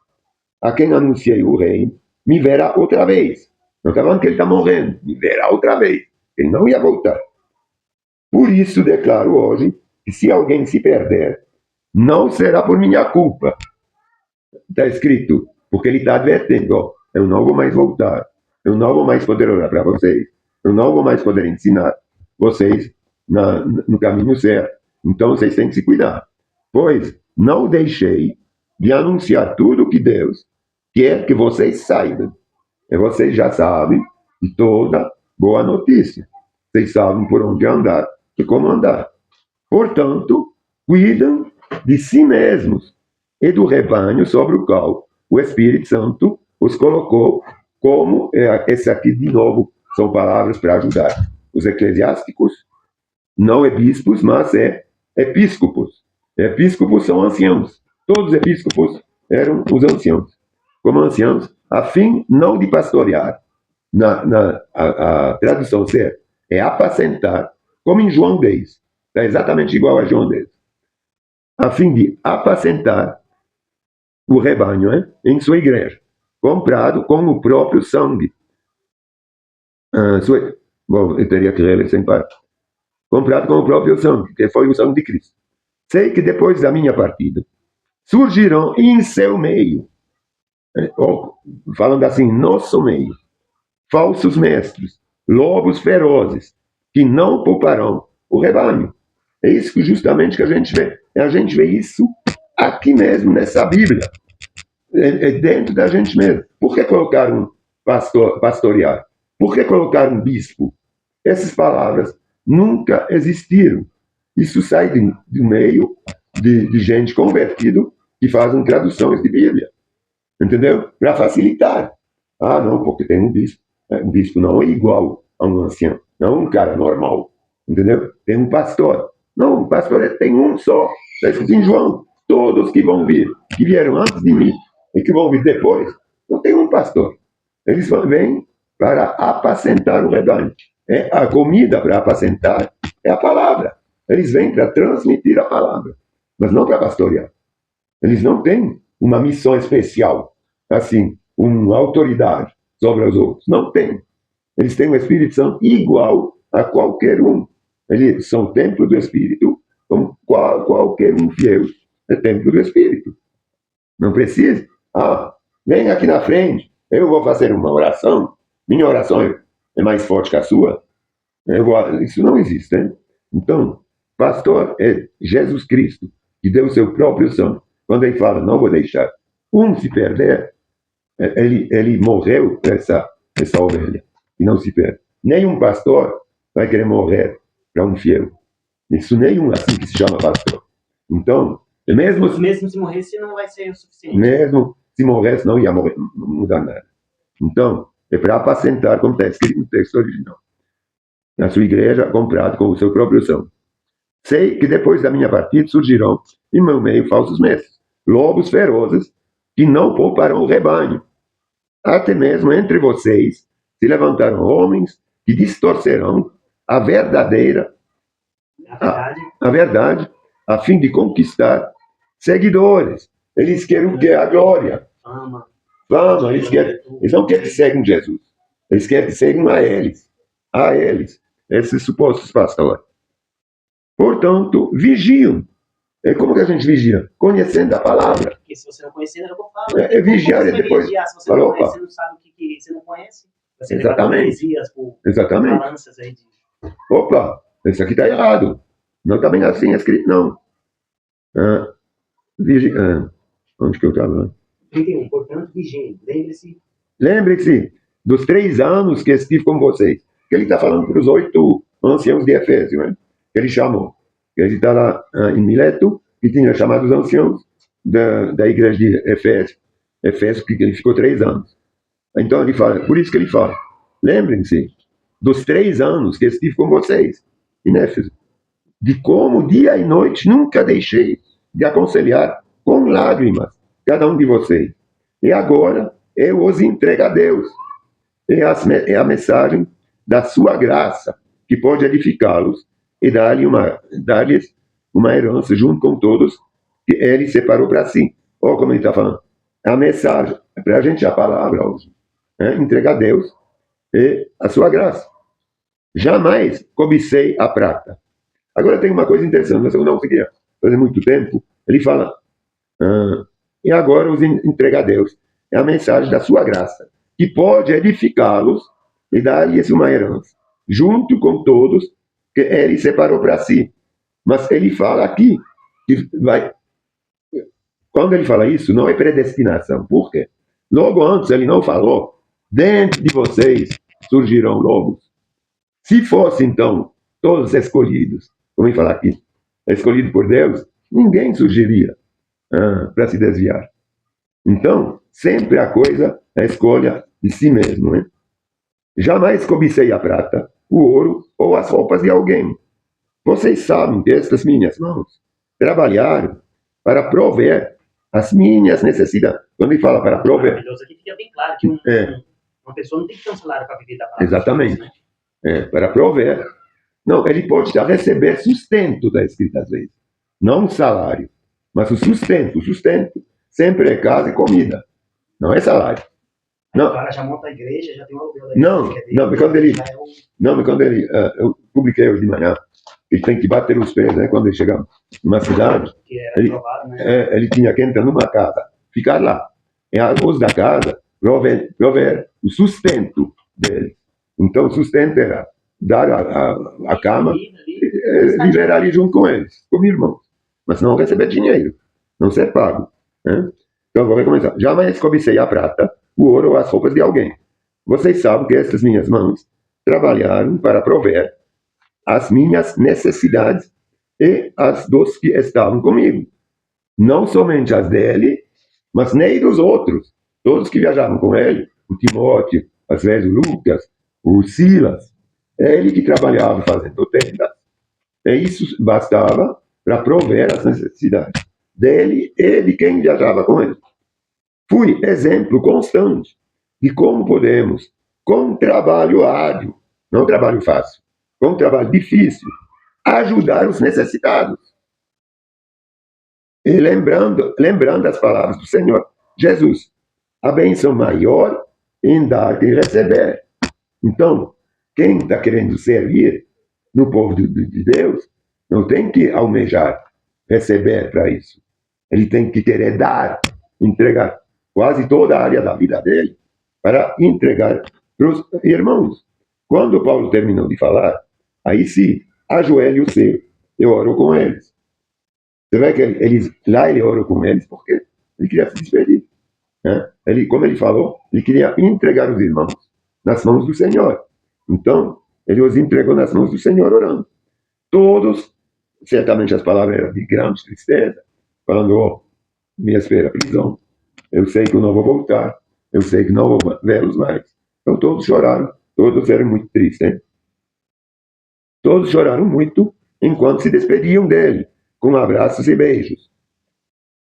a quem anunciei o reino, me verá outra vez. Não está falando que ele está morrendo. Me verá outra vez. Ele não ia voltar. Por isso declaro hoje que se alguém se perder, não será por minha culpa. Está escrito, porque ele está advertendo, ó, eu não vou mais voltar, eu não vou mais poder orar para vocês, eu não vou mais poder ensinar vocês no caminho certo. Então vocês têm que se cuidar. Pois não deixei de anunciar tudo o que Deus quer que vocês saibam. E vocês já sabem de toda boa notícia. Vocês sabem por onde andar e como andar. Portanto, cuidam de si mesmos e do rebanho sobre o qual o Espírito Santo os colocou, como esse aqui de novo são palavras para ajudar os eclesiásticos, não é bispos, mas é episcopos. Episcopos são anciãos. Todos os episcopos eram os anciãos. Como anciãos, a fim não de pastorear, a tradução certa é apacentar, como em João 10. Está exatamente igual a João 10. A fim de apacentar o rebanho em sua igreja, comprado com o próprio sangue. Bom, eu teria que ler sem parar. Comprado com o próprio sangue, que foi o sangue de Cristo. Sei que depois da minha partida, surgirão em seu meio, falando assim, nosso meio, falsos mestres, lobos ferozes, que não pouparão o rebanho. É isso justamente que a gente vê. A gente vê isso aqui mesmo, nessa Bíblia. É dentro da gente mesmo. Por que colocaram pastorear? Por que colocaram bispo? Essas palavras nunca existiram. Isso sai do meio de gente convertido que fazem traduções de Bíblia. Entendeu? Para facilitar. Ah, não, porque tem um bispo. Um bispo não é igual a um ancião. Não um cara normal. Entendeu? Tem um pastor. Não, o pastor tem um só. Está escrito em João. Todos que vão vir, que vieram antes de mim e que vão vir depois, não tem um pastor. Eles vêm para apacentar o rebanho. A comida para apacentar é a palavra. Eles vêm para transmitir a palavra, mas não para pastorear. Eles não têm uma missão especial, assim, uma autoridade sobre os outros. Não tem. Eles têm o Espírito Santo igual a qualquer um. Eles são templo do Espírito, como qualquer um fiel é templo do Espírito. Não precisa. Vem aqui na frente, eu vou fazer uma oração. Minha oração é mais forte que a sua. Isso não existe, hein? Então, pastor é Jesus Cristo, que deu o seu próprio sangue. Quando ele fala, não vou deixar um se perder, ele morreu essa ovelha, e não se perde. Nenhum pastor vai querer morrer para um fiel. Isso nenhum assim que se chama pastor. Então, mesmo se morresse, não vai ser o suficiente. Mesmo se morresse, não ia morrer, não muda nada. Então, é para apacentar, como está escrito no texto original. Na sua igreja, comprado com o seu próprio sangue. Sei que depois da minha partida surgirão em meu meio falsos mestres, lobos ferozes, que não pouparão o rebanho. Até mesmo entre vocês se levantaram homens que distorcerão a verdade, a fim de conquistar seguidores. Eles querem o que? A glória. Fama. Eles não querem que seguem Jesus. Eles querem que seguem a eles. Esses supostos pastores. Portanto, vigiam. Como que a gente vigia? Conhecendo a palavra. Porque se você não conhecer, eu vou falar. Vigiar e depois. Vigiar? Se você não conhece, você não sabe o que você não conhece. Você Exatamente. Exatamente. Balanças aí de... Opa, isso aqui está errado. Não está bem assim escrito, não. Onde que eu estava? 31. Portanto, vigiem. Lembre-se dos 3 anos que estive com vocês. Que ele está falando para os 8 anciãos de Efésio, né? Que ele chamou. Ele está lá em Mileto, que tinha chamado os anciãos da igreja de Efésio, que ele ficou 3 anos. Então ele fala, por isso que ele fala, lembrem-se dos 3 anos que estive com vocês em Éfeso. de como dia e noite nunca deixei de aconselhar com lágrimas cada um de vocês. E agora eu os entrego a Deus. É a mensagem da sua graça que pode edificá-los e dar-lhes uma herança junto com todos que ele separou para si. Olha como ele está falando. A mensagem, para a gente a palavra hoje, né? Entregar a Deus e a sua graça. Jamais cobicei a prata. Agora tem uma coisa interessante, mas eu não conseguia fazer muito tempo. Ele fala, e agora os entregar a Deus. É a mensagem da sua graça, que pode edificá-los e dar-lhes uma herança, junto com todos que ele separou para si. Mas ele fala aqui, que vai... Quando ele fala isso, não é predestinação. Por quê? Logo antes ele não falou, dentro de vocês surgirão lobos. Se fosse, então, todos escolhidos, como ele fala aqui, escolhido por Deus, ninguém surgiria para se desviar. Então, sempre a coisa é a escolha de si mesmo. Né? Jamais cobicei a prata, o ouro ou as roupas de alguém. Vocês sabem que estas minhas mãos trabalharam para prover as minhas necessidades. Quando ele fala para prover... Maravilhoso, aqui fica bem claro que uma pessoa não tem que ter um salário para viver da palavra. Exatamente. Né? Para prover. Não, ele pode já receber sustento, está escrito às vezes. Não um salário, mas o sustento. O sustento sempre é casa e comida. Não é salário. Não. O cara já monta a igreja, já tem um aluguel da igreja. Não, mas quando ele... eu publiquei hoje de manhã, ele tem que bater os pés, né? Quando ele chega numa cidade, ele tinha que entrar numa casa, ficar lá. E a voz da casa prover o sustento dele. Então, o sustento era dar a cama e viver ali junto com eles, como irmãos. Mas não receber dinheiro, não ser pago. Né? Então, vou recomeçar. Jamais cobicei a prata, o ouro ou as roupas de alguém. Vocês sabem que essas minhas mãos trabalharam para prover as minhas necessidades e as dos que estavam comigo. Não somente as dele, mas nem dos outros. Todos que viajavam com ele, o Timóteo, às vezes o Lucas, o Silas, é ele que trabalhava fazendo tendas. E isso bastava para prover as necessidades dele e de quem viajava com ele. Fui exemplo constante de como podemos, com trabalho árduo, não trabalho fácil, com trabalho difícil, ajudar os necessitados. E lembrando as palavras do Senhor Jesus, a bênção maior em dar que em receber. Então, quem está querendo servir no povo de Deus, não tem que almejar receber para isso. Ele tem que querer dar, entregar quase toda a área da vida dele para entregar para os irmãos. Quando Paulo terminou de falar, aí sim, ajoelhe o seu, eu oro com eles. Você vê que lá ele orou com eles porque ele queria se despedir. Né? Como ele falou, ele queria entregar os irmãos nas mãos do Senhor. Então, ele os entregou nas mãos do Senhor orando. Todos, certamente as palavras eram de grande tristeza, falando, me espera a prisão, eu sei que eu não vou voltar, eu sei que não vou vê-los mais. Então todos choraram, todos eram muito tristes. Hein? Todos choraram muito enquanto se despediam dele, com abraços e beijos.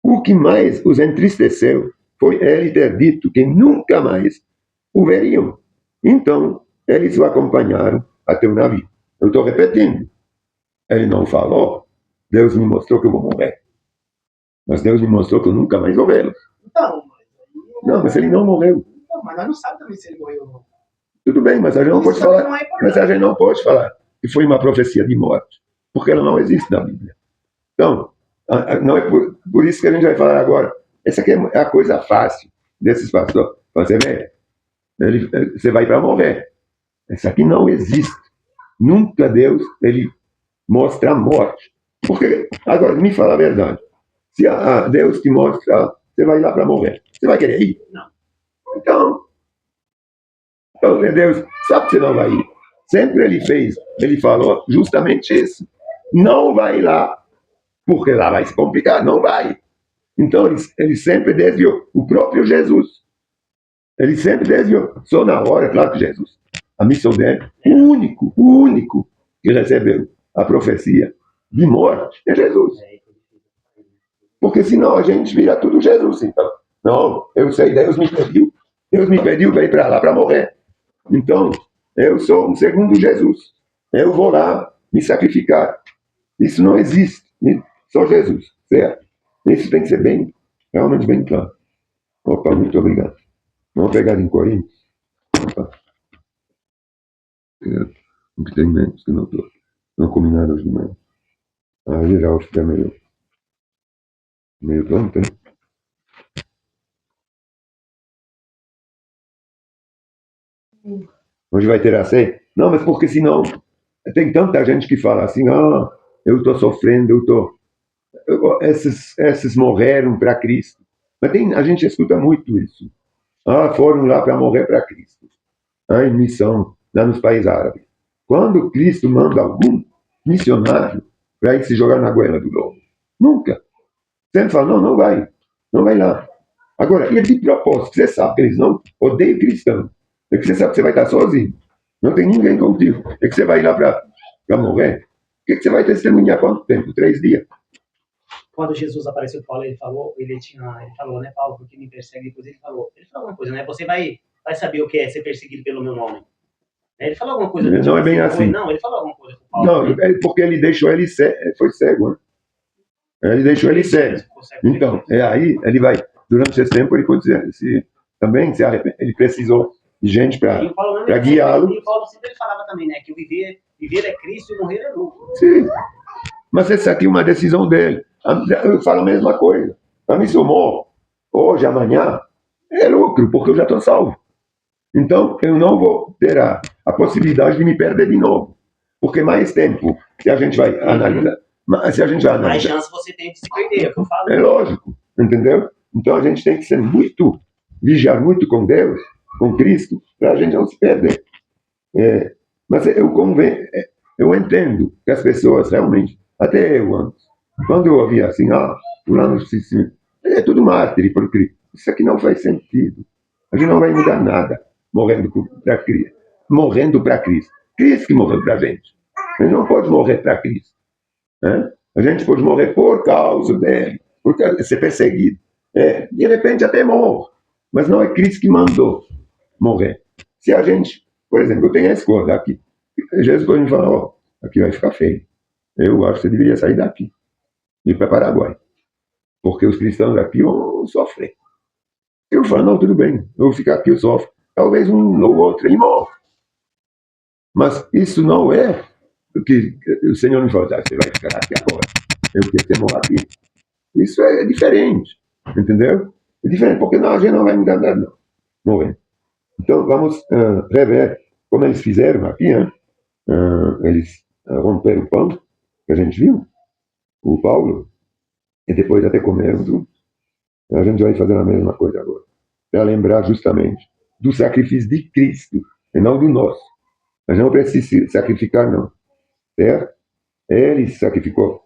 O que mais os entristeceu foi ele ter dito que nunca mais o veriam. Então, eles o acompanharam até o navio. Eu estou repetindo. Ele não falou, Deus me mostrou que eu vou morrer. Mas Deus me mostrou que eu nunca mais vou vê-lo. Então, não, mas ele não morreu. Não, mas nós não sabemos também se ele morreu ou não. Tudo bem, mas a gente não pode falar. Mas a gente não pode falar que foi uma profecia de morte, porque ela não existe na Bíblia. Então, não é por isso que a gente vai falar agora. Essa aqui é a coisa fácil desses pastores. Você vê, você vai para morrer. Essa aqui não existe. Nunca Deus ele mostra a morte. Porque, agora, me fala a verdade. Se Deus te mostra, você vai lá para morrer. Você vai querer ir? Não. Então, Deus sabe que você não vai ir. Sempre ele falou justamente isso. Não vai lá, porque lá vai se complicar, não vai. Então, ele sempre desviou. O próprio Jesus. Ele sempre desviou. Só na hora, claro que Jesus, a missão dele, o único que recebeu a profecia, de morte é Jesus. Porque senão a gente vira tudo Jesus, então. Não, eu sei, Deus me pediu para ir para lá para morrer. Então, eu sou um segundo Jesus. Eu vou lá me sacrificar. Isso não existe. Só Jesus, certo? Isso tem que ser bem, realmente bem claro. Opa, muito obrigado. Vamos pegar em Coríntios. Opa. O que tem menos, que não estou. Não comi nada hoje de manhã. Aí já fica meio pronto, hein? Hoje vai ter a ceia? Não, mas porque senão tem tanta gente que fala assim, eu estou sofrendo, esses morreram para Cristo. Mas a gente escuta muito isso. Foram lá para morrer para Cristo. Em missão, lá nos países árabes. Quando Cristo manda algum missionário para ir se jogar na goela do lobo? Nunca. Sempre fala, não vai. Não vai lá. Agora, e de propósito, você sabe que eles não odeiam cristão. É que você sabe que você vai estar sozinho. Não tem ninguém contigo. É que você vai lá para morrer. O que você vai testemunhar quanto tempo? 3 dias? Quando Jesus apareceu para Paulo, ele falou, né, Paulo, porque me persegue, depois ele falou uma coisa, né, você vai saber o que é ser perseguido pelo meu nome. Ele falou alguma coisa. Não é bem assim. Não, ele falou alguma coisa pro Paulo. Não, é porque ele deixou ele foi cego, né? Ele deixou ele cego. Então, aí ele vai, durante esse tempo, ele pode dizer, também se arrepende, ele precisou de gente para guiá-lo. E o Paulo sempre falava também, né, que o viver é Cristo e morrer é lucro. Sim, mas essa aqui é uma decisão dele. Eu falo a mesma coisa. Para mim, se eu morro hoje, amanhã, é lucro, porque eu já estou salvo. Então, eu não vou ter a possibilidade de me perder de novo. Porque mais tempo, se a gente vai analisar. Mais chance você tem de se perder, é o que eu falo. É lógico, entendeu? Então a gente tem que ser vigiar muito com Deus, com Cristo, para a gente não se perder. Mas eu entendo que as pessoas realmente, até eu antes, quando eu ouvia assim, fulano, é tudo mártir por Cristo. Isso aqui não faz sentido. A gente não vai mudar nada morrendo para Cristo. Morrendo para Cristo. Cristo que morreu para a gente. A gente não pode morrer para Cristo. Né? A gente pode morrer por causa dele, por ser perseguido. De repente até morre. Mas não é Cristo que mandou morrer. Se a gente, por exemplo, eu tenho a escolha aqui. Jesus pode me falar, aqui vai ficar feio. Eu acho que você deveria sair daqui e ir para Paraguai. Porque os cristãos aqui vão sofrer. Eu falo, não, tudo bem, eu vou ficar aqui, eu sofro. Talvez um ou outro e morre. Mas isso não é o que o Senhor me falou, você vai ficar aqui agora. Eu quero que você morra aqui. Isso é diferente, entendeu? É diferente, porque a gente não vai mudar nada, não. Morrer. Então, vamos rever como eles fizeram aqui, né? Eles romperam o pão, que a gente viu, o Paulo, e depois até comeram tudo. A gente vai fazer a mesma coisa agora, para lembrar justamente do sacrifício de Cristo, e não do nosso. A gente não precisa se sacrificar, não. Certo? Ele se sacrificou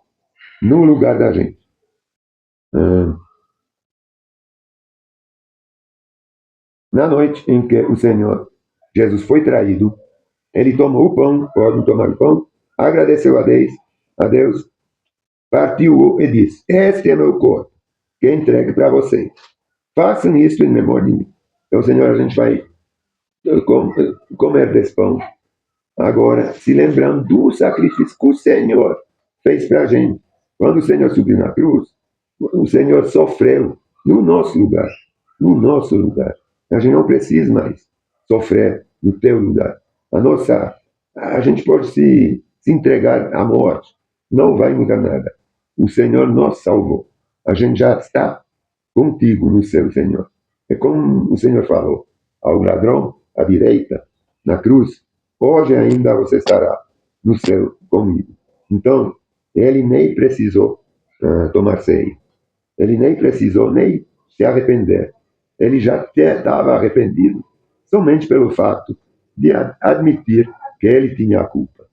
no lugar da gente. Na noite em que o Senhor Jesus foi traído, ele tomou o pão, pode tomar o pão, agradeceu a Deus, partiu-o e disse, este é meu corpo, que entregue para vocês. Façam isso em memória de mim. Então, Senhor, a gente vai comer desse pão. Agora, se lembrando do sacrifício que o Senhor fez para a gente. Quando o Senhor subiu na cruz, o Senhor sofreu no nosso lugar. No nosso lugar. A gente não precisa mais sofrer no teu lugar. A gente pode se entregar à morte. Não vai mudar nada. O Senhor nos salvou. A gente já está contigo no céu, Senhor. É como o Senhor falou ao ladrão à direita, na cruz, hoje ainda você estará no céu comigo. Então, ele nem precisou tomar ceia. Ele nem precisou nem se arrepender. Ele já estava arrependido somente pelo fato de admitir que ele tinha a culpa.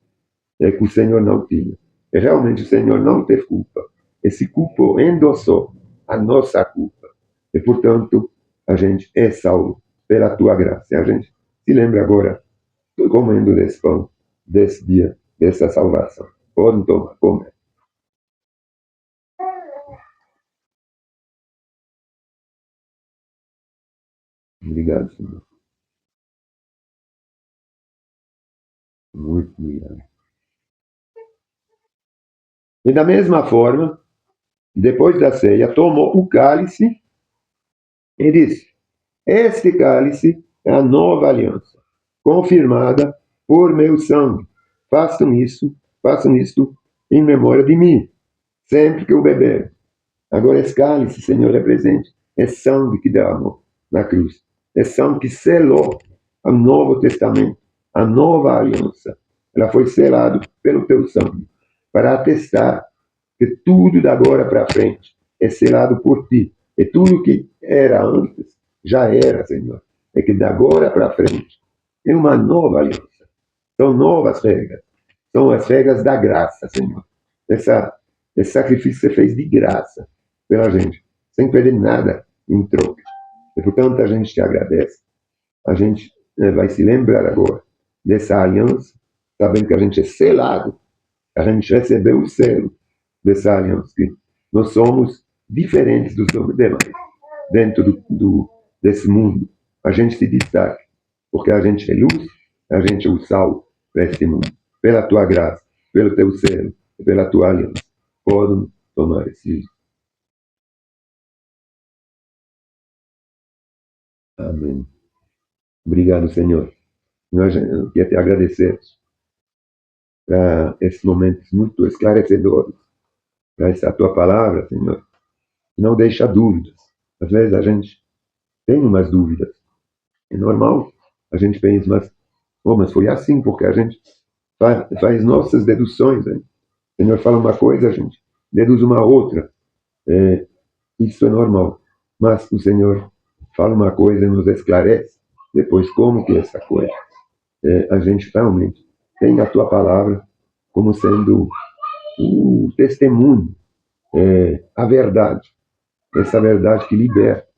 É que o Senhor não tinha. E realmente o Senhor não teve culpa. Esse culpa endossou a nossa culpa. E, portanto, a gente é salvo pela tua graça. E a gente se lembra agora, comendo desse pão, desse dia, dessa salvação. Podem tomar, comer. Obrigado, Senhor. Muito obrigado. E da mesma forma, depois da ceia, tomou o cálice e disse: Este cálice é a nova aliança, confirmada por meu sangue. Façam isto em memória de mim, sempre que eu beber. Agora, esse cálice, Senhor, é presente. É sangue que derramou na cruz. É sangue que selou o Novo Testamento, a nova aliança. Ela foi selada pelo teu sangue, para atestar que tudo da agora para frente é selado por ti. E tudo que era antes já era, Senhor. É que da agora para frente é uma nova aliança. São novas regras. São as regras da graça, Senhor. Esse sacrifício que você fez de graça pela gente, sem pedir nada em troca. E portanto a gente te agradece. A gente vai se lembrar agora dessa aliança, sabendo que a gente é selado, a gente recebeu o selo dessa aliança, que nós somos diferentes dos demais. Dentro desse mundo, a gente se destaca, porque a gente é luz, a gente é o sal para este mundo. Pela tua graça, pelo teu selo, pela tua aliança. Podem tomar esse. Amém. Obrigado, Senhor. Nós queremos te agradecer para esses momentos muito esclarecedores, para essa tua palavra, Senhor. Não deixa dúvidas. Às vezes a gente tem umas dúvidas. É normal. A gente pensa, mas foi assim, porque a gente faz nossas deduções. Hein? O Senhor fala uma coisa, a gente deduz uma outra. Isso é normal. Mas o Senhor fala uma coisa e nos esclarece depois como que é essa coisa. A gente realmente tem a tua palavra como sendo o testemunho, a verdade. Essa verdade que liberta,